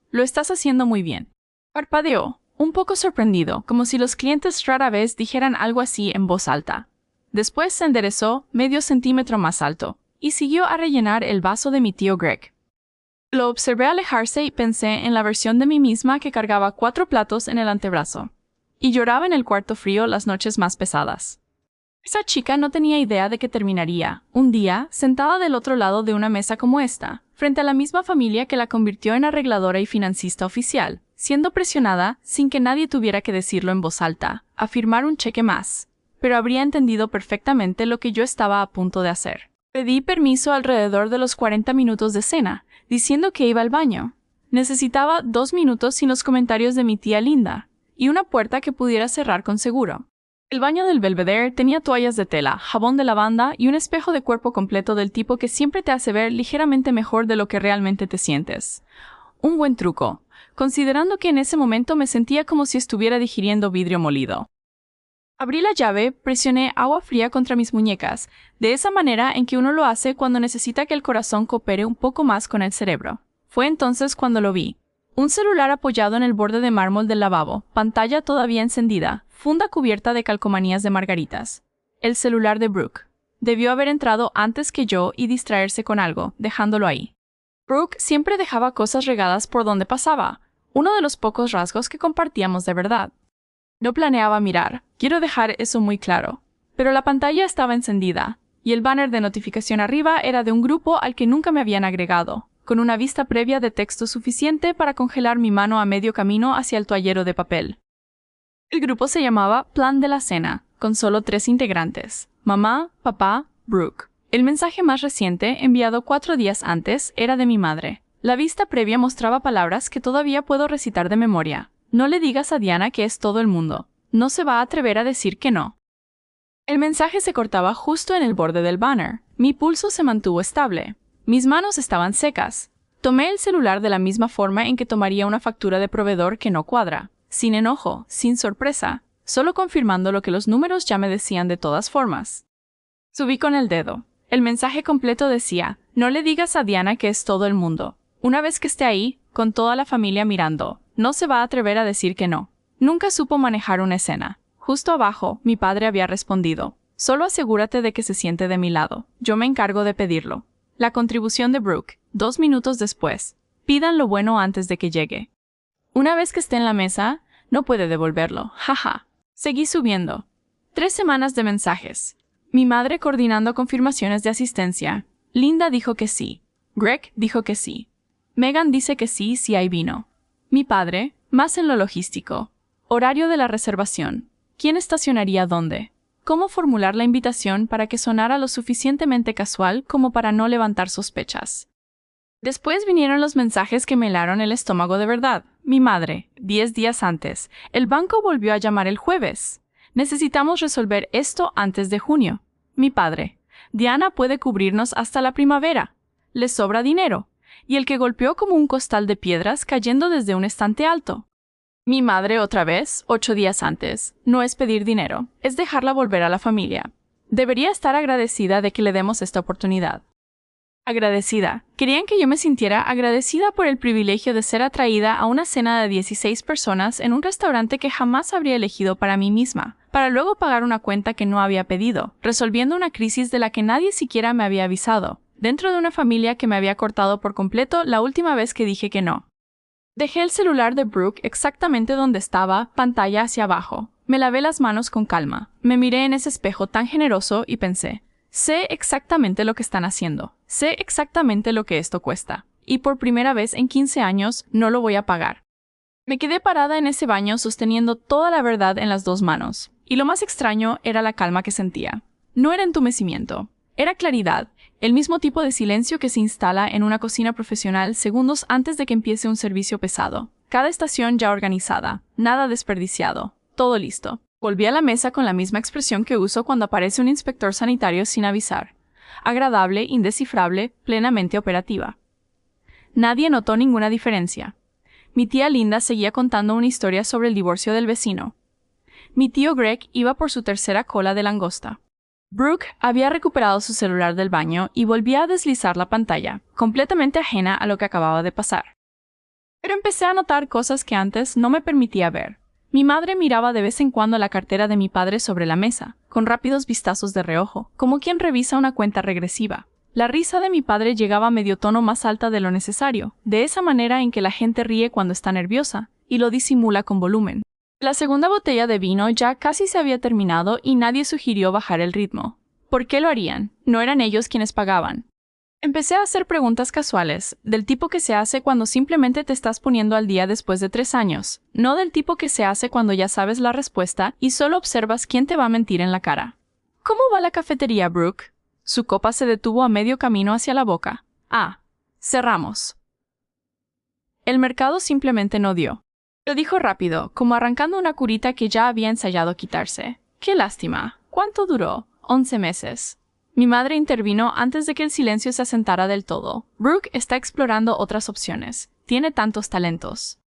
«Lo estás haciendo muy bien». Parpadeó, un poco sorprendido, como si los clientes rara vez dijeran algo así en voz alta. Después se enderezó medio centímetro más alto, y siguió a rellenar el vaso de mi tío Greg. Lo observé alejarse y pensé en la versión de mí misma que cargaba 4 platos en el antebrazo, y lloraba en el cuarto frío las noches más pesadas. Esa chica no tenía idea de que terminaría, un día, sentada del otro lado de una mesa como esta, frente a la misma familia que la convirtió en arregladora y financista oficial, siendo presionada, sin que nadie tuviera que decirlo en voz alta, a firmar un cheque más, pero habría entendido perfectamente lo que yo estaba a punto de hacer. Pedí permiso alrededor de los 40 minutos de cena, diciendo que iba al baño. Necesitaba 2 minutos sin los comentarios de mi tía Linda, y una puerta que pudiera cerrar con seguro. El baño del Belvedere tenía toallas de tela, jabón de lavanda y un espejo de cuerpo completo del tipo que siempre te hace ver ligeramente mejor de lo que realmente te sientes. Un buen truco, considerando que en ese momento me sentía como si estuviera digiriendo vidrio molido. Abrí la llave, presioné agua fría contra mis muñecas, de esa manera en que uno lo hace cuando necesita que el corazón coopere un poco más con el cerebro. Fue entonces cuando lo vi. Un celular apoyado en el borde de mármol del lavabo, pantalla todavía encendida, funda cubierta de calcomanías de margaritas. El celular de Brooke. Debió haber entrado antes que yo y distraerse con algo, dejándolo ahí. Brooke siempre dejaba cosas regadas por donde pasaba, uno de los pocos rasgos que compartíamos de verdad. No planeaba mirar, quiero dejar eso muy claro, pero la pantalla estaba encendida, y el banner de notificación arriba era de un grupo al que nunca me habían agregado, con una vista previa de texto suficiente para congelar mi mano a medio camino hacia el toallero de papel. El grupo se llamaba Plan de la Cena, con solo 3 integrantes: mamá, papá, Brooke. El mensaje más reciente, enviado 4 días antes, era de mi madre. La vista previa mostraba palabras que todavía puedo recitar de memoria. No le digas a Diana que es todo el mundo. No se va a atrever a decir que no. El mensaje se cortaba justo en el borde del banner. Mi pulso se mantuvo estable. Mis manos estaban secas. Tomé el celular de la misma forma en que tomaría una factura de proveedor que no cuadra, sin enojo, sin sorpresa, solo confirmando lo que los números ya me decían de todas formas. Subí con el dedo. El mensaje completo decía: no le digas a Diana que es todo el mundo. Una vez que esté ahí, con toda la familia mirando, no se va a atrever a decir que no. Nunca supo manejar una escena. Justo abajo, mi padre había respondido: solo asegúrate de que se siente de mi lado. Yo me encargo de pedirlo. La contribución de Brooke, 2 minutos después. Pidan lo bueno antes de que llegue. Una vez que esté en la mesa, no puede devolverlo. Jaja. Seguí subiendo. 3 semanas de mensajes. Mi madre coordinando confirmaciones de asistencia. Linda dijo que sí. Greg dijo que sí. Megan dice que sí si hay vino. Mi padre, más en lo logístico. Horario de la reservación. ¿Quién estacionaría dónde? ¿Cómo formular la invitación para que sonara lo suficientemente casual como para no levantar sospechas? Después vinieron los mensajes que me helaron el estómago de verdad. Mi madre, 10 días antes. El banco volvió a llamar el jueves. Necesitamos resolver esto antes de junio. Mi padre, Diana puede cubrirnos hasta la primavera. Le sobra dinero. Y el que golpeó como un costal de piedras cayendo desde un estante alto. Mi madre otra vez, 8 días antes. No es pedir dinero, es dejarla volver a la familia. Debería estar agradecida de que le demos esta oportunidad. Agradecida. Querían que yo me sintiera agradecida por el privilegio de ser atraída a una cena de 16 personas en un restaurante que jamás habría elegido para mí misma, para luego pagar una cuenta que no había pedido, resolviendo una crisis de la que nadie siquiera me había avisado, dentro de una familia que me había cortado por completo la última vez que dije que no. Dejé el celular de Brooke exactamente donde estaba, pantalla hacia abajo. Me lavé las manos con calma. Me miré en ese espejo tan generoso y pensé: sé exactamente lo que están haciendo. Sé exactamente lo que esto cuesta. Y por primera vez en 15 años no lo voy a pagar. Me quedé parada en ese baño sosteniendo toda la verdad en las 2 manos. Y lo más extraño era la calma que sentía. No era entumecimiento. Era claridad. El mismo tipo de silencio que se instala en una cocina profesional segundos antes de que empiece un servicio pesado. Cada estación ya organizada, nada desperdiciado, todo listo. Volví a la mesa con la misma expresión que uso cuando aparece un inspector sanitario sin avisar. Agradable, indescifrable, plenamente operativa. Nadie notó ninguna diferencia. Mi tía Linda seguía contando una historia sobre el divorcio del vecino. Mi tío Greg iba por su tercera cola de langosta. Brooke había recuperado su celular del baño y volvía a deslizar la pantalla, completamente ajena a lo que acababa de pasar. Pero empecé a notar cosas que antes no me permitía ver. Mi madre miraba de vez en cuando la cartera de mi padre sobre la mesa, con rápidos vistazos de reojo, como quien revisa una cuenta regresiva. La risa de mi padre llegaba a medio tono más alta de lo necesario, de esa manera en que la gente ríe cuando está nerviosa, y lo disimula con volumen. La segunda botella de vino ya casi se había terminado y nadie sugirió bajar el ritmo. ¿Por qué lo harían? No eran ellos quienes pagaban. Empecé a hacer preguntas casuales, del tipo que se hace cuando simplemente te estás poniendo al día después de 3 años, no del tipo que se hace cuando ya sabes la respuesta y solo observas quién te va a mentir en la cara. ¿Cómo va la cafetería, Brooke? Su copa se detuvo a medio camino hacia la boca. Ah, cerramos. El mercado simplemente no dio. Lo dijo rápido, como arrancando una curita que ya había ensayado quitarse. ¡Qué lástima! ¿Cuánto duró? 11 meses. Mi madre intervino antes de que el silencio se asentara del todo. Brooke está explorando otras opciones. Tiene tantos talentos.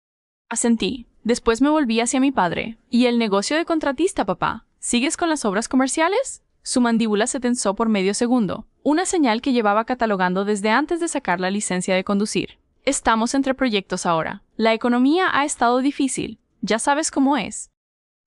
Asentí. Después me volví hacia mi padre. ¿Y el negocio de contratista, papá? ¿Sigues con las obras comerciales? Su mandíbula se tensó por medio segundo, una señal que llevaba catalogando desde antes de sacar la licencia de conducir. Estamos entre proyectos ahora. La economía ha estado difícil. Ya sabes cómo es.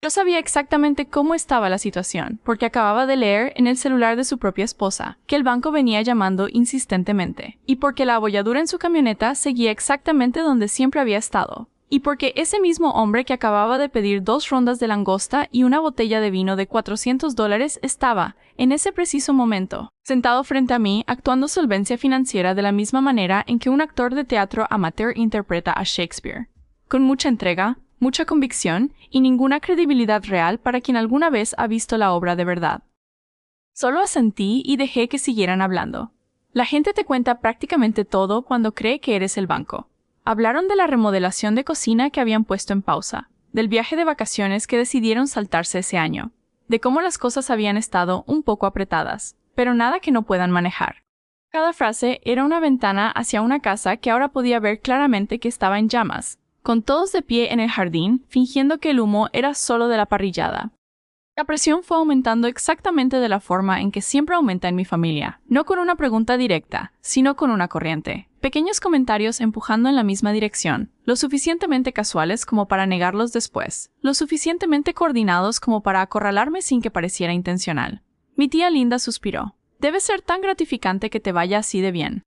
Yo sabía exactamente cómo estaba la situación, porque acababa de leer en el celular de su propia esposa que el banco venía llamando insistentemente, y porque la abolladura en su camioneta seguía exactamente donde siempre había estado, y porque ese mismo hombre que acababa de pedir 2 rondas de langosta y una botella de vino de $400 estaba, en ese preciso momento, sentado frente a mí, actuando solvencia financiera de la misma manera en que un actor de teatro amateur interpreta a Shakespeare, con mucha entrega, mucha convicción y ninguna credibilidad real para quien alguna vez ha visto la obra de verdad. Solo asentí y dejé que siguieran hablando. La gente te cuenta prácticamente todo cuando cree que eres el banco. Hablaron de la remodelación de cocina que habían puesto en pausa, del viaje de vacaciones que decidieron saltarse ese año, de cómo las cosas habían estado un poco apretadas, pero nada que no puedan manejar. Cada frase era una ventana hacia una casa que ahora podía ver claramente que estaba en llamas, con todos de pie en el jardín, fingiendo que el humo era solo de la parrillada. La presión fue aumentando exactamente de la forma en que siempre aumenta en mi familia, no con una pregunta directa, sino con una corriente. Pequeños comentarios empujando en la misma dirección, lo suficientemente casuales como para negarlos después, lo suficientemente coordinados como para acorralarme sin que pareciera intencional. Mi tía Linda suspiró. Debe ser tan gratificante que te vaya así de bien.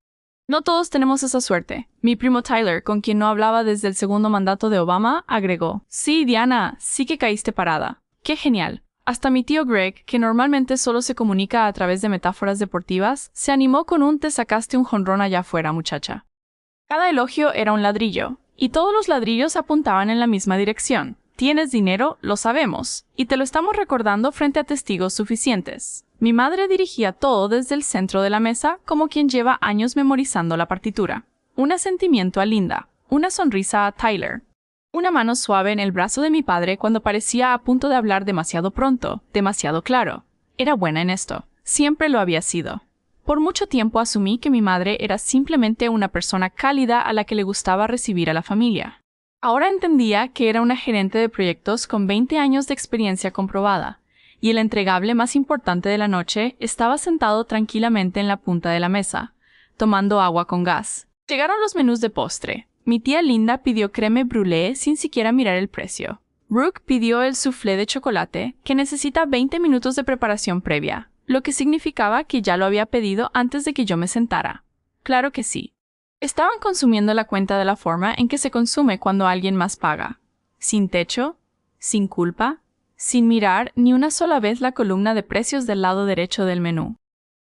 No todos tenemos esa suerte. Mi primo Tyler, con quien no hablaba desde el segundo mandato de Obama, agregó: Sí, Diana, sí que caíste parada. ¡Qué genial! Hasta mi tío Greg, que normalmente solo se comunica a través de metáforas deportivas, se animó con un "te sacaste un jonrón allá afuera, muchacha". Cada elogio era un ladrillo, y todos los ladrillos apuntaban en la misma dirección. Tienes dinero, lo sabemos, y te lo estamos recordando frente a testigos suficientes. Mi madre dirigía todo desde el centro de la mesa como quien lleva años memorizando la partitura. Un asentimiento a Linda, una sonrisa a Tyler. Una mano suave en el brazo de mi padre cuando parecía a punto de hablar demasiado pronto, demasiado claro. Era buena en esto. Siempre lo había sido. Por mucho tiempo asumí que mi madre era simplemente una persona cálida a la que le gustaba recibir a la familia. Ahora entendía que era una gerente de proyectos con 20 años de experiencia comprobada, y el entregable más importante de la noche estaba sentado tranquilamente en la punta de la mesa, tomando agua con gas. Llegaron los menús de postre. Mi tía Linda pidió crème brûlée sin siquiera mirar el precio. Brooke pidió el soufflé de chocolate, que necesita 20 minutos de preparación previa, lo que significaba que ya lo había pedido antes de que yo me sentara. Claro que sí. Estaban consumiendo la cuenta de la forma en que se consume cuando alguien más paga. Sin techo, sin culpa, sin mirar ni una sola vez la columna de precios del lado derecho del menú.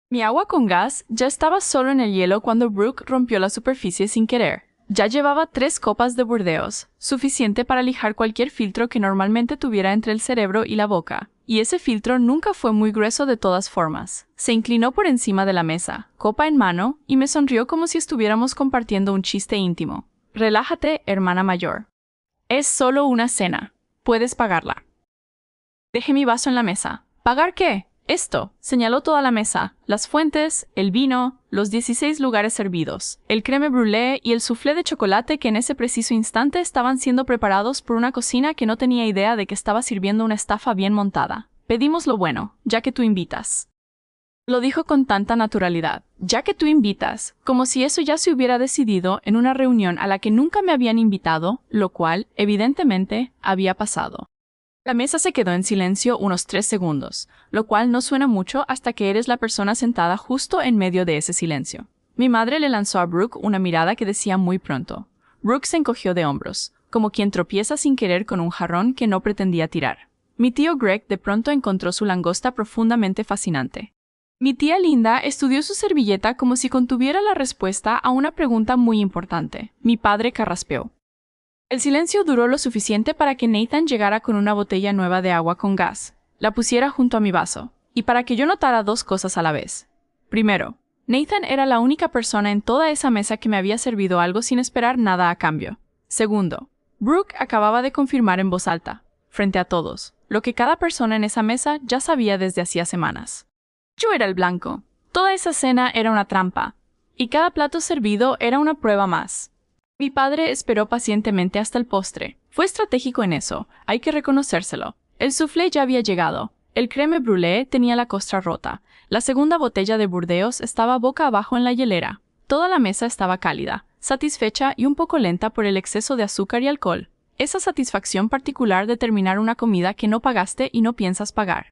Mi agua con gas ya estaba solo en el hielo cuando Brooke rompió la superficie sin querer. Ya llevaba 3 copas de Burdeos, suficiente para lijar cualquier filtro que normalmente tuviera entre el cerebro y la boca, y ese filtro nunca fue muy grueso de todas formas. Se inclinó por encima de la mesa, copa en mano, y me sonrió como si estuviéramos compartiendo un chiste íntimo. Relájate, hermana mayor. Es solo una cena. Puedes pagarla. Dejé mi vaso en la mesa. ¿Pagar qué? Esto, señaló toda la mesa, las fuentes, el vino, los 16 lugares servidos, el crème brûlée y el soufflé de chocolate que en ese preciso instante estaban siendo preparados por una cocina que no tenía idea de que estaba sirviendo una estafa bien montada. Pedimos lo bueno, ya que tú invitas. Lo dijo con tanta naturalidad, ya que tú invitas, como si eso ya se hubiera decidido en una reunión a la que nunca me habían invitado, lo cual, evidentemente, había pasado. La mesa se quedó en silencio unos 3 segundos, lo cual no suena mucho hasta que eres la persona sentada justo en medio de ese silencio. Mi madre le lanzó a Brooke una mirada que decía muy pronto. Brooke se encogió de hombros, como quien tropieza sin querer con un jarrón que no pretendía tirar. Mi tío Greg de pronto encontró su langosta profundamente fascinante. Mi tía Linda estudió su servilleta como si contuviera la respuesta a una pregunta muy importante. Mi padre carraspeó. El silencio duró lo suficiente para que Nathan llegara con una botella nueva de agua con gas, la pusiera junto a mi vaso, y para que yo notara 2 cosas a la vez. Primero, Nathan era la única persona en toda esa mesa que me había servido algo sin esperar nada a cambio. Segundo, Brooke acababa de confirmar en voz alta, frente a todos, lo que cada persona en esa mesa ya sabía desde hacía semanas. Yo era el blanco. Toda esa cena era una trampa, y cada plato servido era una prueba más. Mi padre esperó pacientemente hasta el postre. Fue estratégico en eso, hay que reconocérselo. El soufflé ya había llegado. El crème brûlée tenía la costra rota. La segunda botella de Burdeos estaba boca abajo en la hielera. Toda la mesa estaba cálida, satisfecha y un poco lenta por el exceso de azúcar y alcohol. Esa satisfacción particular de terminar una comida que no pagaste y no piensas pagar.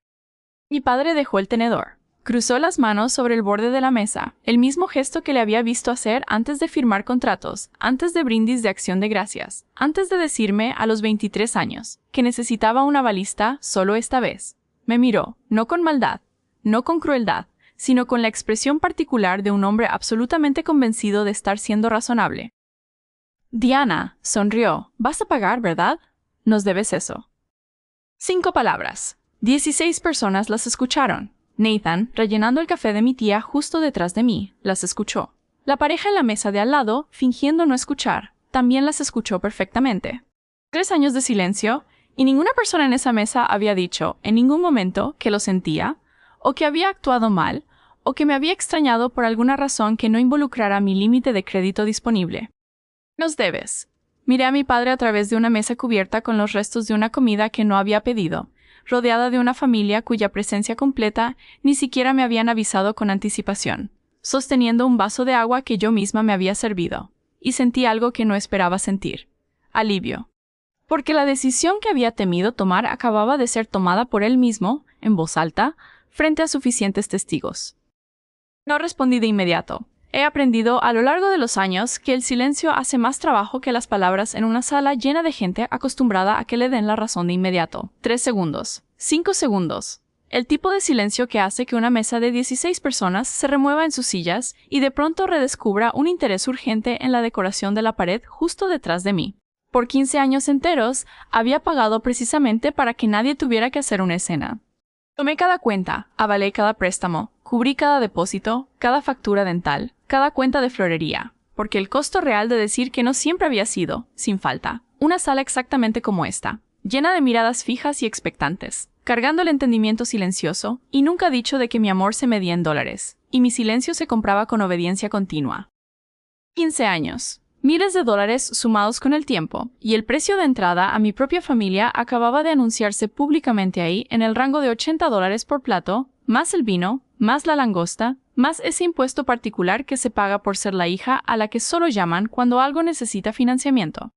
Mi padre dejó el tenedor. Cruzó las manos sobre el borde de la mesa, el mismo gesto que le había visto hacer antes de firmar contratos, antes de brindis de acción de gracias, antes de decirme a los 23 años que necesitaba una balista solo esta vez. Me miró, no con maldad, no con crueldad, sino con la expresión particular de un hombre absolutamente convencido de estar siendo razonable. Diana, sonrió, vas a pagar, ¿verdad? Nos debes eso. 5 palabras. 16 personas las escucharon. Nathan, rellenando el café de mi tía justo detrás de mí, las escuchó. La pareja en la mesa de al lado, fingiendo no escuchar, también las escuchó perfectamente. 3 años de silencio, y ninguna persona en esa mesa había dicho, en ningún momento, que lo sentía, o que había actuado mal, o que me había extrañado por alguna razón que no involucrara mi límite de crédito disponible. Nos debes. Miré a mi padre a través de una mesa cubierta con los restos de una comida que no había pedido, rodeada de una familia cuya presencia completa ni siquiera me habían avisado con anticipación, sosteniendo un vaso de agua que yo misma me había servido, y sentí algo que no esperaba sentir: alivio. Porque la decisión que había temido tomar acababa de ser tomada por él mismo, en voz alta, frente a suficientes testigos. No respondí de inmediato. He aprendido a lo largo de los años que el silencio hace más trabajo que las palabras en una sala llena de gente acostumbrada a que le den la razón de inmediato. 3 segundos. 5 segundos. El tipo de silencio que hace que una mesa de 16 personas se remueva en sus sillas y de pronto redescubra un interés urgente en la decoración de la pared justo detrás de mí. Por 15 años enteros, había pagado precisamente para que nadie tuviera que hacer una escena. Tomé cada cuenta, avalé cada préstamo, cubrí cada depósito, cada factura dental, cada cuenta de florería, porque el costo real de decir que no siempre había sido, sin falta, una sala exactamente como esta, llena de miradas fijas y expectantes, cargando el entendimiento silencioso, y nunca dicho de que mi amor se medía en dólares, y mi silencio se compraba con obediencia continua. 15 años. Miles de dólares sumados con el tiempo, y el precio de entrada a mi propia familia acababa de anunciarse públicamente ahí en el rango de $80 por plato, más el vino, más la langosta, más ese impuesto particular que se paga por ser la hija a la que solo llaman cuando algo necesita financiamiento.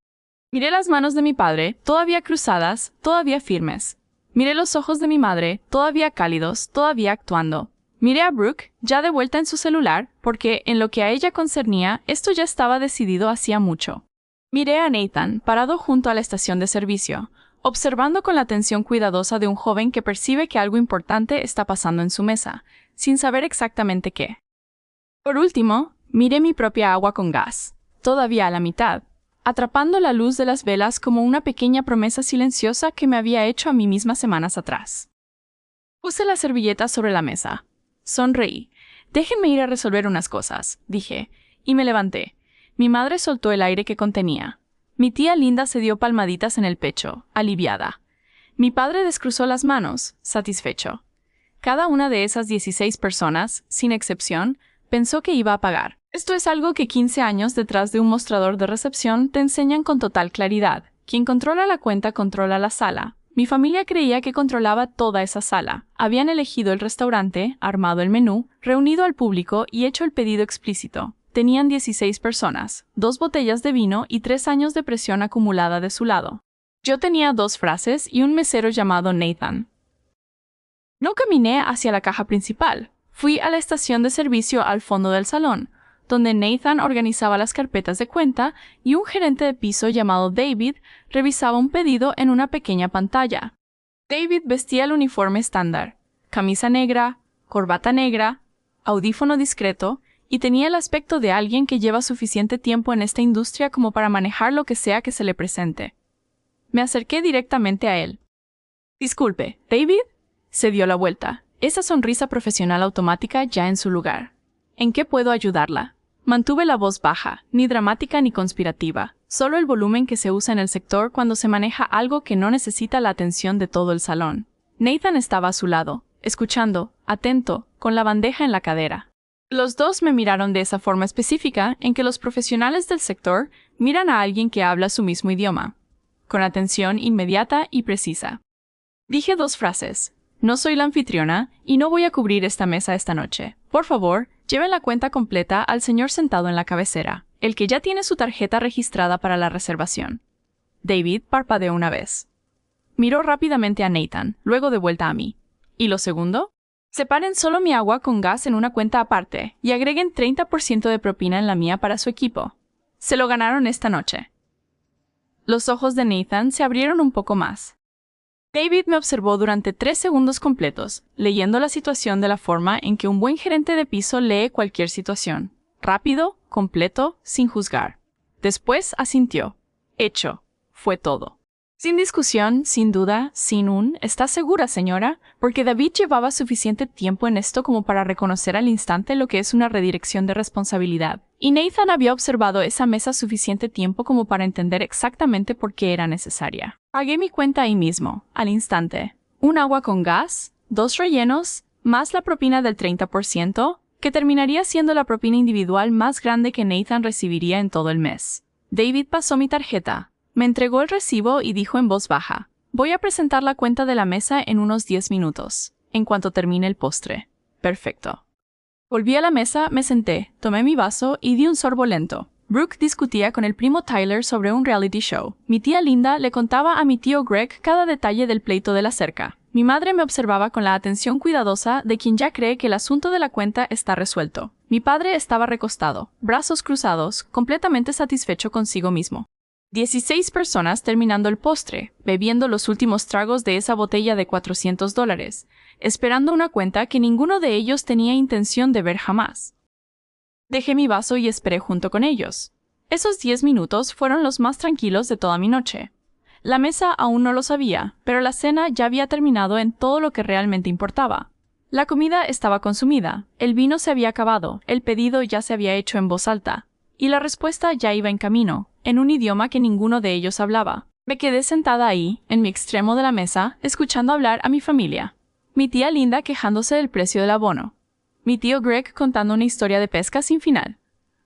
Miré las manos de mi padre, todavía cruzadas, todavía firmes. Miré los ojos de mi madre, todavía cálidos, todavía actuando. Miré a Brooke, ya de vuelta en su celular, porque en lo que a ella concernía, esto ya estaba decidido hacía mucho. Miré a Nathan, parado junto a la estación de servicio, observando con la atención cuidadosa de un joven que percibe que algo importante está pasando en su mesa, sin saber exactamente qué. Por último, miré mi propia agua con gas, todavía a la mitad, atrapando la luz de las velas como una pequeña promesa silenciosa que me había hecho a mí misma semanas atrás. Puse la servilleta sobre la mesa. Sonreí. Déjenme ir a resolver unas cosas, dije, y me levanté. Mi madre soltó el aire que contenía. Mi tía Linda se dio palmaditas en el pecho, aliviada. Mi padre descruzó las manos, satisfecho. Cada una de esas 16 personas, sin excepción, pensó que iba a pagar. Esto es algo que 15 años detrás de un mostrador de recepción te enseñan con total claridad. Quien controla la cuenta controla la sala. Mi familia creía que controlaba toda esa sala. Habían elegido el restaurante, armado el menú, reunido al público y hecho el pedido explícito. Tenían 16 personas, 2 botellas de vino y 3 años de presión acumulada de su lado. Yo tenía 2 frases y un mesero llamado Nathan. No caminé hacia la caja principal. Fui a la estación de servicio al fondo del salón, donde Nathan organizaba las carpetas de cuenta y un gerente de piso llamado David revisaba un pedido en una pequeña pantalla. David vestía el uniforme estándar, camisa negra, corbata negra, audífono discreto, y tenía el aspecto de alguien que lleva suficiente tiempo en esta industria como para manejar lo que sea que se le presente. Me acerqué directamente a él. «Disculpe, ¿David?» Se dio la vuelta, esa sonrisa profesional automática ya en su lugar. «¿En qué puedo ayudarla?» Mantuve la voz baja, ni dramática ni conspirativa, solo el volumen que se usa en el sector cuando se maneja algo que no necesita la atención de todo el salón. Nathan estaba a su lado, escuchando, atento, con la bandeja en la cadera. Los dos me miraron de esa forma específica en que los profesionales del sector miran a alguien que habla su mismo idioma, con atención inmediata y precisa. Dije 2 frases. «No soy la anfitriona y no voy a cubrir esta mesa esta noche. Por favor, lleven la cuenta completa al señor sentado en la cabecera, el que ya tiene su tarjeta registrada para la reservación». David parpadeó una vez. Miró rápidamente a Nathan, luego de vuelta a mí. «¿Y lo segundo?» «Separen solo mi agua con gas en una cuenta aparte y agreguen 30% de propina en la mía para su equipo. Se lo ganaron esta noche». Los ojos de Nathan se abrieron un poco más. David me observó durante 3 segundos completos, leyendo la situación de la forma en que un buen gerente de piso lee cualquier situación. Rápido, completo, sin juzgar. Después asintió. «Hecho. Fue todo». Sin discusión, sin duda, sin un «¿Está segura, señora?», porque David llevaba suficiente tiempo en esto como para reconocer al instante lo que es una redirección de responsabilidad. Y Nathan había observado esa mesa suficiente tiempo como para entender exactamente por qué era necesaria. Pagué mi cuenta ahí mismo, al instante. Un agua con gas, 2 rellenos, más la propina del 30%, que terminaría siendo la propina individual más grande que Nathan recibiría en todo el mes. David pasó mi tarjeta, me entregó el recibo y dijo en voz baja: «Voy a presentar la cuenta de la mesa en unos 10 minutos, en cuanto termine el postre». Perfecto. Volví a la mesa, me senté, tomé mi vaso y di un sorbo lento. Brooke discutía con el primo Tyler sobre un reality show. Mi tía Linda le contaba a mi tío Greg cada detalle del pleito de la cerca. Mi madre me observaba con la atención cuidadosa de quien ya cree que el asunto de la cuenta está resuelto. Mi padre estaba recostado, brazos cruzados, completamente satisfecho consigo mismo. 16 personas terminando el postre, bebiendo los últimos tragos de esa botella de $400, esperando una cuenta que ninguno de ellos tenía intención de ver jamás. Dejé mi vaso y esperé junto con ellos. Esos 10 minutos fueron los más tranquilos de toda mi noche. La mesa aún no lo sabía, pero la cena ya había terminado en todo lo que realmente importaba. La comida estaba consumida, el vino se había acabado, el pedido ya se había hecho en voz alta, y la respuesta ya iba en camino, en un idioma que ninguno de ellos hablaba. Me quedé sentada ahí, en mi extremo de la mesa, escuchando hablar a mi familia. Mi tía Linda quejándose del precio del abono. Mi tío Greg contando una historia de pesca sin final.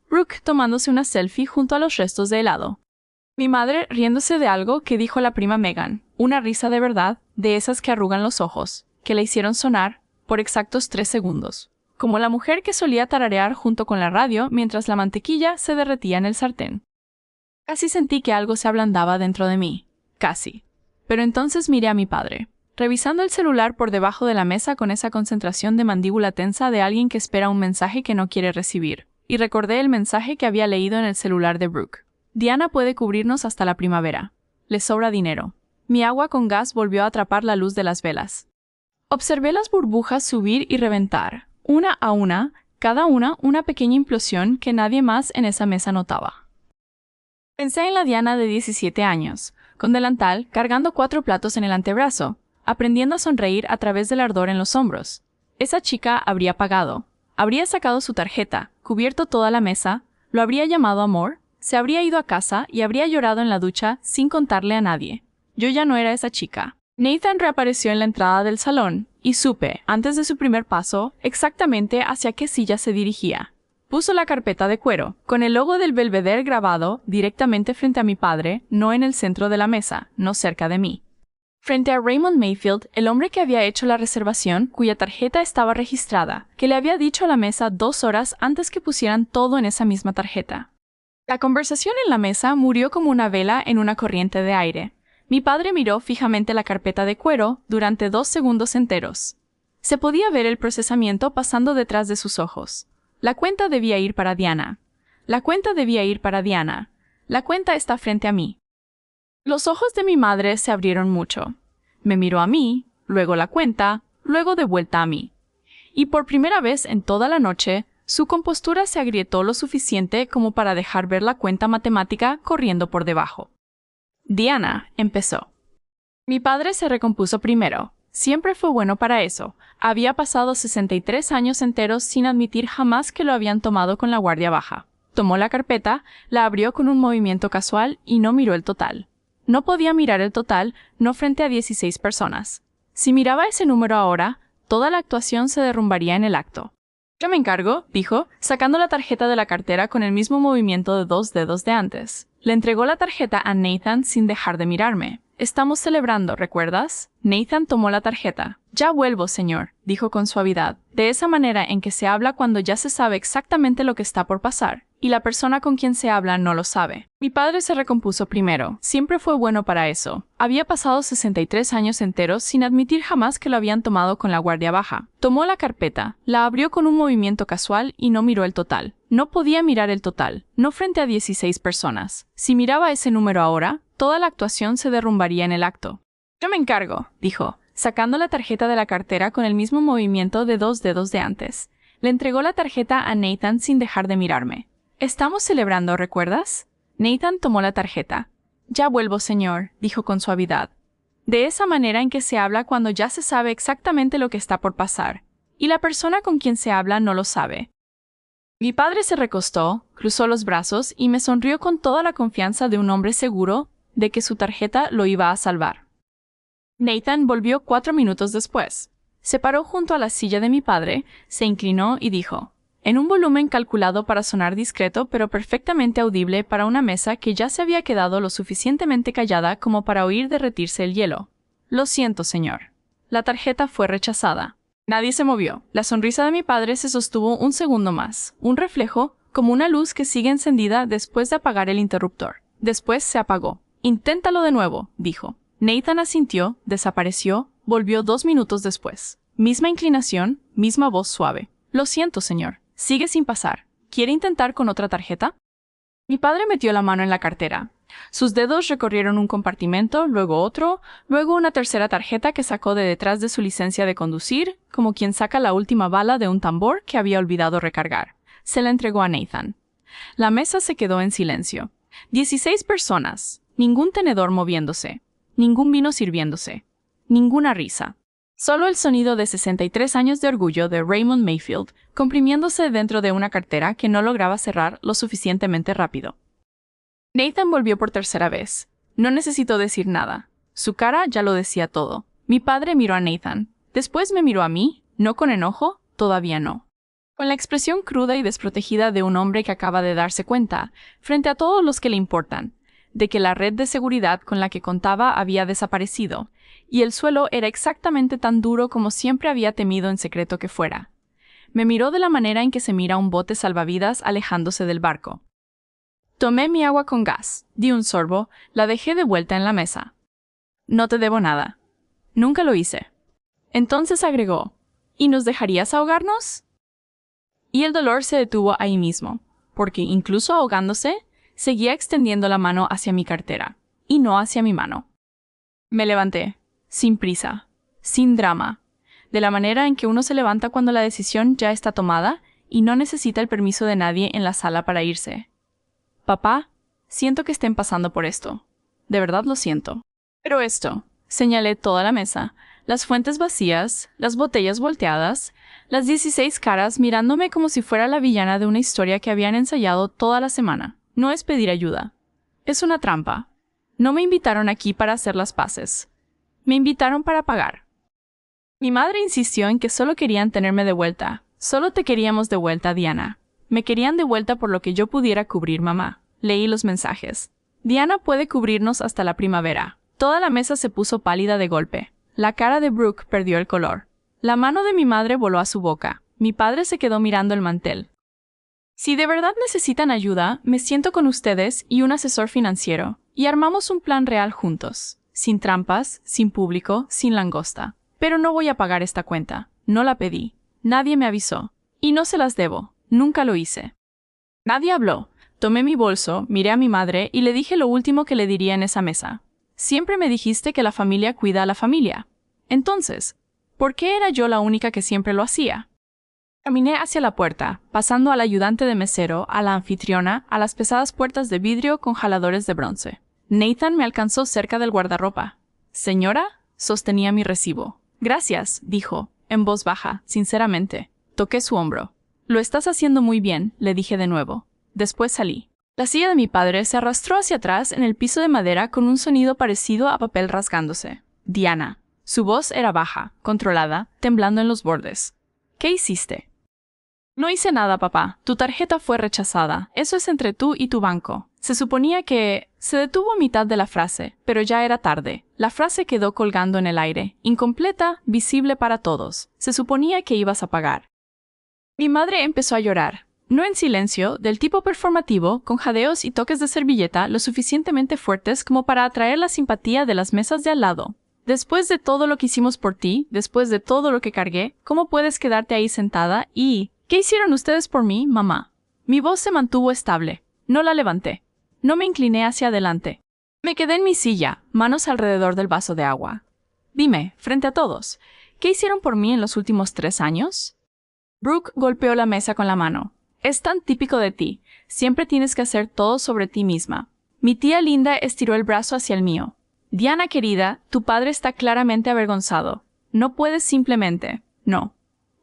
Brooke tomándose una selfie junto a los restos de helado. Mi madre riéndose de algo que dijo la prima Megan, una risa de verdad, de esas que arrugan los ojos, que la hicieron sonar por exactos 3 segundos. Como la mujer que solía tararear junto con la radio mientras la mantequilla se derretía en el sartén. Casi sentí que algo se ablandaba dentro de mí. Casi. Pero entonces miré a mi padre, revisando el celular por debajo de la mesa con esa concentración de mandíbula tensa de alguien que espera un mensaje que no quiere recibir, y recordé el mensaje que había leído en el celular de Brooke. Diana puede cubrirnos hasta la primavera. Le sobra dinero. Mi agua con gas volvió a atrapar la luz de las velas. Observé las burbujas subir y reventar, una a una, cada una pequeña implosión que nadie más en esa mesa notaba. Pensé en la Diana de 17 años, con delantal, cargando 4 platos en el antebrazo, aprendiendo a sonreír a través del ardor en los hombros. Esa chica habría pagado, habría sacado su tarjeta, cubierto toda la mesa, lo habría llamado amor, se habría ido a casa y habría llorado en la ducha sin contarle a nadie. Yo ya no era esa chica. Nathan reapareció en la entrada del salón, y supe, antes de su primer paso, exactamente hacia qué silla se dirigía. Puso la carpeta de cuero, con el logo del Belvedere grabado directamente frente a mi padre, no en el centro de la mesa, no cerca de mí. Frente a Raymond Mayfield, el hombre que había hecho la reservación, cuya tarjeta estaba registrada, que le había dicho a la mesa 2 horas antes que pusieran todo en esa misma tarjeta. La conversación en la mesa murió como una vela en una corriente de aire. Mi padre miró fijamente la carpeta de cuero durante 2 segundos enteros. Se podía ver el procesamiento pasando detrás de sus ojos. La cuenta debía ir para Diana. La cuenta debía ir para Diana. La cuenta está frente a mí. Los ojos de mi madre se abrieron mucho. Me miró a mí, luego la cuenta, luego de vuelta a mí. Y por primera vez en toda la noche, su compostura se agrietó lo suficiente como para dejar ver la cuenta matemática corriendo por debajo. Diana empezó. Mi padre se recompuso primero. Siempre fue bueno para eso. Había pasado 63 años enteros sin admitir jamás que lo habían tomado con la guardia baja. Tomó la carpeta, la abrió con un movimiento casual y no miró el total. No podía mirar el total, no frente a 16 personas. Si miraba ese número ahora, toda la actuación se derrumbaría en el acto. Yo me encargo, dijo, sacando la tarjeta de la cartera con el mismo movimiento de 2 dedos de antes. Le entregó la tarjeta a Nathan sin dejar de mirarme. Estamos celebrando, ¿recuerdas? Nathan tomó la tarjeta. Ya vuelvo, señor, dijo con suavidad, de esa manera en que se habla cuando ya se sabe exactamente lo que está por pasar, y la persona con quien se habla no lo sabe. Mi padre se recompuso primero. Siempre fue bueno para eso. Había pasado 63 años enteros sin admitir jamás que lo habían tomado con la guardia baja. Tomó la carpeta, la abrió con un movimiento casual y no miró el total. No podía mirar el total, no frente a 16 personas. Si miraba ese número ahora, toda la actuación se derrumbaría en el acto. Yo me encargo, dijo, sacando la tarjeta de la cartera con el mismo movimiento de 2 dedos de antes. Le entregó la tarjeta a Nathan sin dejar de mirarme. Estamos celebrando, ¿recuerdas? Nathan tomó la tarjeta. Ya vuelvo, señor, dijo con suavidad. De esa manera en que se habla cuando ya se sabe exactamente lo que está por pasar, y la persona con quien se habla no lo sabe. Mi padre se recostó, cruzó los brazos y me sonrió con toda la confianza de un hombre seguro de que su tarjeta lo iba a salvar. Nathan volvió 4 minutos después. Se paró junto a la silla de mi padre, se inclinó y dijo, en un volumen calculado para sonar discreto pero perfectamente audible para una mesa que ya se había quedado lo suficientemente callada como para oír derretirse el hielo. Lo siento, señor. La tarjeta fue rechazada. Nadie se movió. La sonrisa de mi padre se sostuvo un segundo más, un reflejo, como una luz que sigue encendida después de apagar el interruptor. Después se apagó. Inténtalo de nuevo, dijo. Nathan asintió, desapareció, volvió 2 minutos después. Misma inclinación, misma voz suave. Lo siento, señor. Sigue sin pasar. ¿Quiere intentar con otra tarjeta? Mi padre metió la mano en la cartera. Sus dedos recorrieron un compartimento, luego otro, luego una tercera tarjeta que sacó de detrás de su licencia de conducir, como quien saca la última bala de un tambor que había olvidado recargar. Se la entregó a Nathan. La mesa se quedó en silencio. 16 personas. Ningún tenedor moviéndose. Ningún vino sirviéndose. Ninguna risa. Solo el sonido de 63 años de orgullo de Raymond Mayfield, comprimiéndose dentro de una cartera que no lograba cerrar lo suficientemente rápido. Nathan volvió por tercera vez. No necesitó decir nada. Su cara ya lo decía todo. Mi padre miró a Nathan. Después me miró a mí, no con enojo, todavía no. Con la expresión cruda y desprotegida de un hombre que acaba de darse cuenta, frente a todos los que le importan, de que la red de seguridad con la que contaba había desaparecido, y el suelo era exactamente tan duro como siempre había temido en secreto que fuera. Me miró de la manera en que se mira un bote salvavidas alejándose del barco. Tomé mi agua con gas, di un sorbo, la dejé de vuelta en la mesa. No te debo nada. Nunca lo hice. Entonces agregó, ¿y nos dejarías ahogarnos? Y el dolor se detuvo ahí mismo, porque incluso ahogándose, seguía extendiendo la mano hacia mi cartera, y no hacia mi mano. Me levanté, sin prisa, sin drama, de la manera en que uno se levanta cuando la decisión ya está tomada y no necesita el permiso de nadie en la sala para irse. Papá, siento que estén pasando por esto. De verdad lo siento. Pero esto, señalé toda la mesa, las fuentes vacías, las botellas volteadas, las 16 caras mirándome como si fuera la villana de una historia que habían ensayado toda la semana. No es pedir ayuda. Es una trampa. No me invitaron aquí para hacer las paces. Me invitaron para pagar. Mi madre insistió en que solo querían tenerme de vuelta. Solo te queríamos de vuelta, Diana. Me querían de vuelta por lo que yo pudiera cubrir, mamá. Leí los mensajes. Diana puede cubrirnos hasta la primavera. Toda la mesa se puso pálida de golpe. La cara de Brooke perdió el color. La mano de mi madre voló a su boca. Mi padre se quedó mirando el mantel. Si de verdad necesitan ayuda, me siento con ustedes y un asesor financiero, y armamos un plan real juntos. Sin trampas, sin público, sin langosta. Pero no voy a pagar esta cuenta. No la pedí. Nadie me avisó. Y no se las debo. Nunca lo hice. Nadie habló. Tomé mi bolso, miré a mi madre y le dije lo último que le diría en esa mesa. Siempre me dijiste que la familia cuida a la familia. Entonces, ¿por qué era yo la única que siempre lo hacía? Caminé hacia la puerta, pasando al ayudante de mesero, a la anfitriona, a las pesadas puertas de vidrio con jaladores de bronce. Nathan me alcanzó cerca del guardarropa. Señora, sostenía mi recibo. Gracias, dijo, en voz baja, sinceramente. Toqué su hombro. Lo estás haciendo muy bien, le dije de nuevo. Después salí. La silla de mi padre se arrastró hacia atrás en el piso de madera con un sonido parecido a papel rasgándose. Diana. Su voz era baja, controlada, temblando en los bordes. ¿Qué hiciste? No hice nada, papá. Tu tarjeta fue rechazada. Eso es entre tú y tu banco. Se suponía que... Se detuvo a mitad de la frase, pero ya era tarde. La frase quedó colgando en el aire, incompleta, visible para todos. Se suponía que ibas a pagar. Mi madre empezó a llorar. No en silencio, del tipo performativo, con jadeos y toques de servilleta lo suficientemente fuertes como para atraer la simpatía de las mesas de al lado. Después de todo lo que hicimos por ti, después de todo lo que cargué, ¿cómo puedes quedarte ahí sentada y... ¿Qué hicieron ustedes por mí, mamá? Mi voz se mantuvo estable. No la levanté. No me incliné hacia adelante. Me quedé en mi silla, manos alrededor del vaso de agua. Dime, frente a todos, ¿qué hicieron por mí en los últimos 3 años? Brooke golpeó la mesa con la mano. Es tan típico de ti. Siempre tienes que hacer todo sobre ti misma. Mi tía Linda estiró el brazo hacia el mío. Diana, querida, tu padre está claramente avergonzado. No puedes simplemente... No.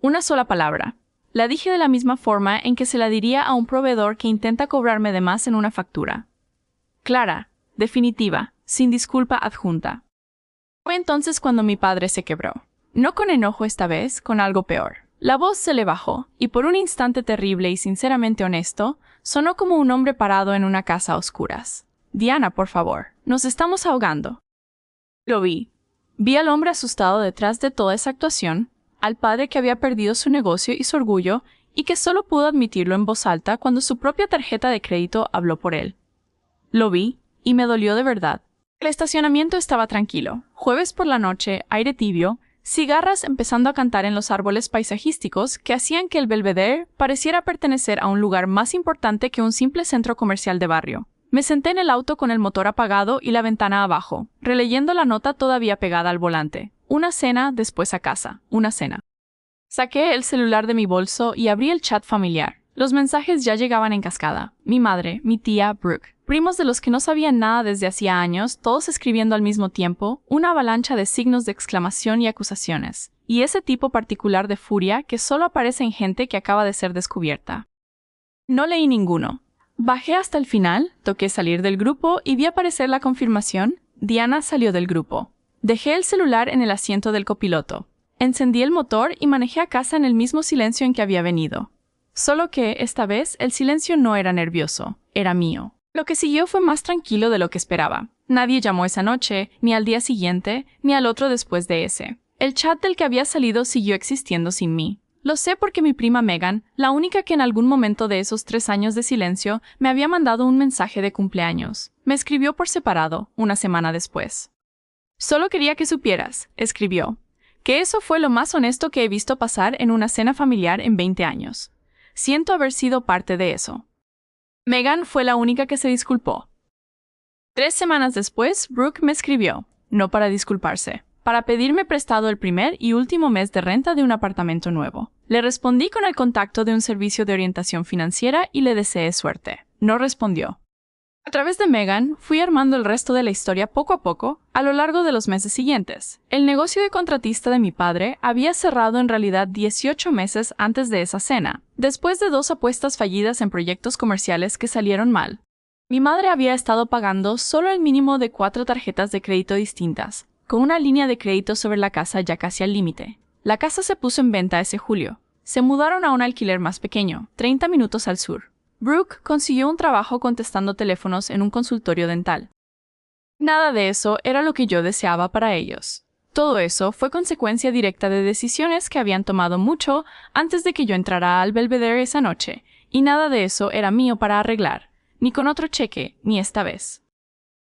Una sola palabra. La dije de la misma forma en que se la diría a un proveedor que intenta cobrarme de más en una factura. Clara, definitiva, sin disculpa adjunta. Fue entonces cuando mi padre se quebró. No con enojo esta vez, con algo peor. La voz se le bajó, y por un instante terrible y sinceramente honesto, sonó como un hombre parado en una casa a oscuras. Diana, por favor, nos estamos ahogando. Lo vi. Vi al hombre asustado detrás de toda esa actuación, al padre que había perdido su negocio y su orgullo, y que solo pudo admitirlo en voz alta cuando su propia tarjeta de crédito habló por él. Lo vi, y me dolió de verdad. El estacionamiento estaba tranquilo. Jueves por la noche, aire tibio, cigarras empezando a cantar en los árboles paisajísticos que hacían que el Belvedere pareciera pertenecer a un lugar más importante que un simple centro comercial de barrio. Me senté en el auto con el motor apagado y la ventana abajo, releyendo la nota todavía pegada al volante. Una cena, después a casa. Una cena. Saqué el celular de mi bolso y abrí el chat familiar. Los mensajes ya llegaban en cascada. Mi madre, mi tía, Brooke. Primos de los que no sabían nada desde hacía años, todos escribiendo al mismo tiempo, una avalancha de signos de exclamación y acusaciones. Y ese tipo particular de furia que solo aparece en gente que acaba de ser descubierta. No leí ninguno. Bajé hasta el final, toqué salir del grupo y vi aparecer la confirmación. Diana salió del grupo. Dejé el celular en el asiento del copiloto. Encendí el motor y manejé a casa en el mismo silencio en que había venido. Solo que, esta vez, el silencio no era nervioso, era mío. Lo que siguió fue más tranquilo de lo que esperaba. Nadie llamó esa noche, ni al día siguiente, ni al otro después de ese. El chat del que había salido siguió existiendo sin mí. Lo sé porque mi prima Megan, la única que en algún momento de esos 3 años de silencio me había mandado un mensaje de cumpleaños, me escribió por separado, una semana después. Solo quería que supieras, escribió, que eso fue lo más honesto que he visto pasar en una cena familiar en 20 años. Siento haber sido parte de eso. Megan fue la única que se disculpó. 3 semanas después, Brooke me escribió, no para disculparse, para pedirme prestado el primer y último mes de renta de un apartamento nuevo. Le respondí con el contacto de un servicio de orientación financiera y le deseé suerte. No respondió. A través de Megan, fui armando el resto de la historia poco a poco, a lo largo de los meses siguientes. El negocio de contratista de mi padre había cerrado en realidad 18 meses antes de esa cena, después de 2 apuestas fallidas en proyectos comerciales que salieron mal. Mi madre había estado pagando solo el mínimo de 4 tarjetas de crédito distintas, con una línea de crédito sobre la casa ya casi al límite. La casa se puso en venta ese julio. Se mudaron a un alquiler más pequeño, 30 minutos al sur. Brooke consiguió un trabajo contestando teléfonos en un consultorio dental. Nada de eso era lo que yo deseaba para ellos. Todo eso fue consecuencia directa de decisiones que habían tomado mucho antes de que yo entrara al Belvedere esa noche, y nada de eso era mío para arreglar, ni con otro cheque, ni esta vez.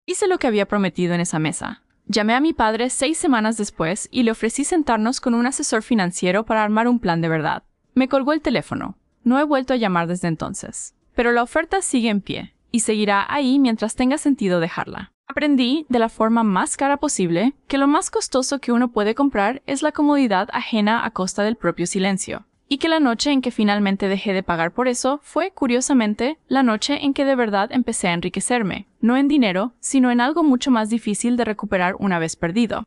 Hice lo que había prometido en esa mesa. Llamé a mi padre 6 semanas después y le ofrecí sentarnos con un asesor financiero para armar un plan de verdad. Me colgó el teléfono. No he vuelto a llamar desde entonces. Pero la oferta sigue en pie, y seguirá ahí mientras tenga sentido dejarla. Aprendí, de la forma más cara posible, que lo más costoso que uno puede comprar es la comodidad ajena a costa del propio silencio, y que la noche en que finalmente dejé de pagar por eso fue, curiosamente, la noche en que de verdad empecé a enriquecerme, no en dinero, sino en algo mucho más difícil de recuperar una vez perdido.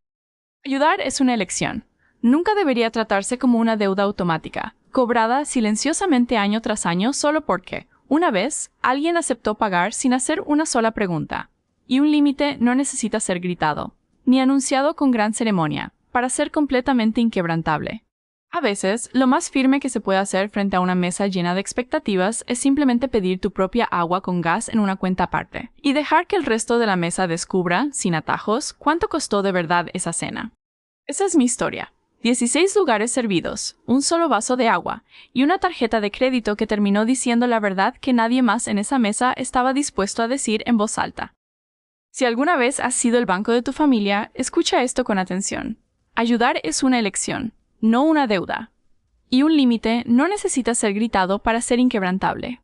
Ayudar es una elección. Nunca debería tratarse como una deuda automática, cobrada silenciosamente año tras año solo porque, una vez, alguien aceptó pagar sin hacer una sola pregunta. Y un límite no necesita ser gritado, ni anunciado con gran ceremonia, para ser completamente inquebrantable. A veces, lo más firme que se puede hacer frente a una mesa llena de expectativas es simplemente pedir tu propia agua con gas en una cuenta aparte, y dejar que el resto de la mesa descubra, sin atajos, cuánto costó de verdad esa cena. Esa es mi historia. 16 lugares servidos, un solo vaso de agua y una tarjeta de crédito que terminó diciendo la verdad que nadie más en esa mesa estaba dispuesto a decir en voz alta. Si alguna vez has sido el banco de tu familia, escucha esto con atención. Ayudar es una elección, no una deuda. Y un límite no necesita ser gritado para ser inquebrantable.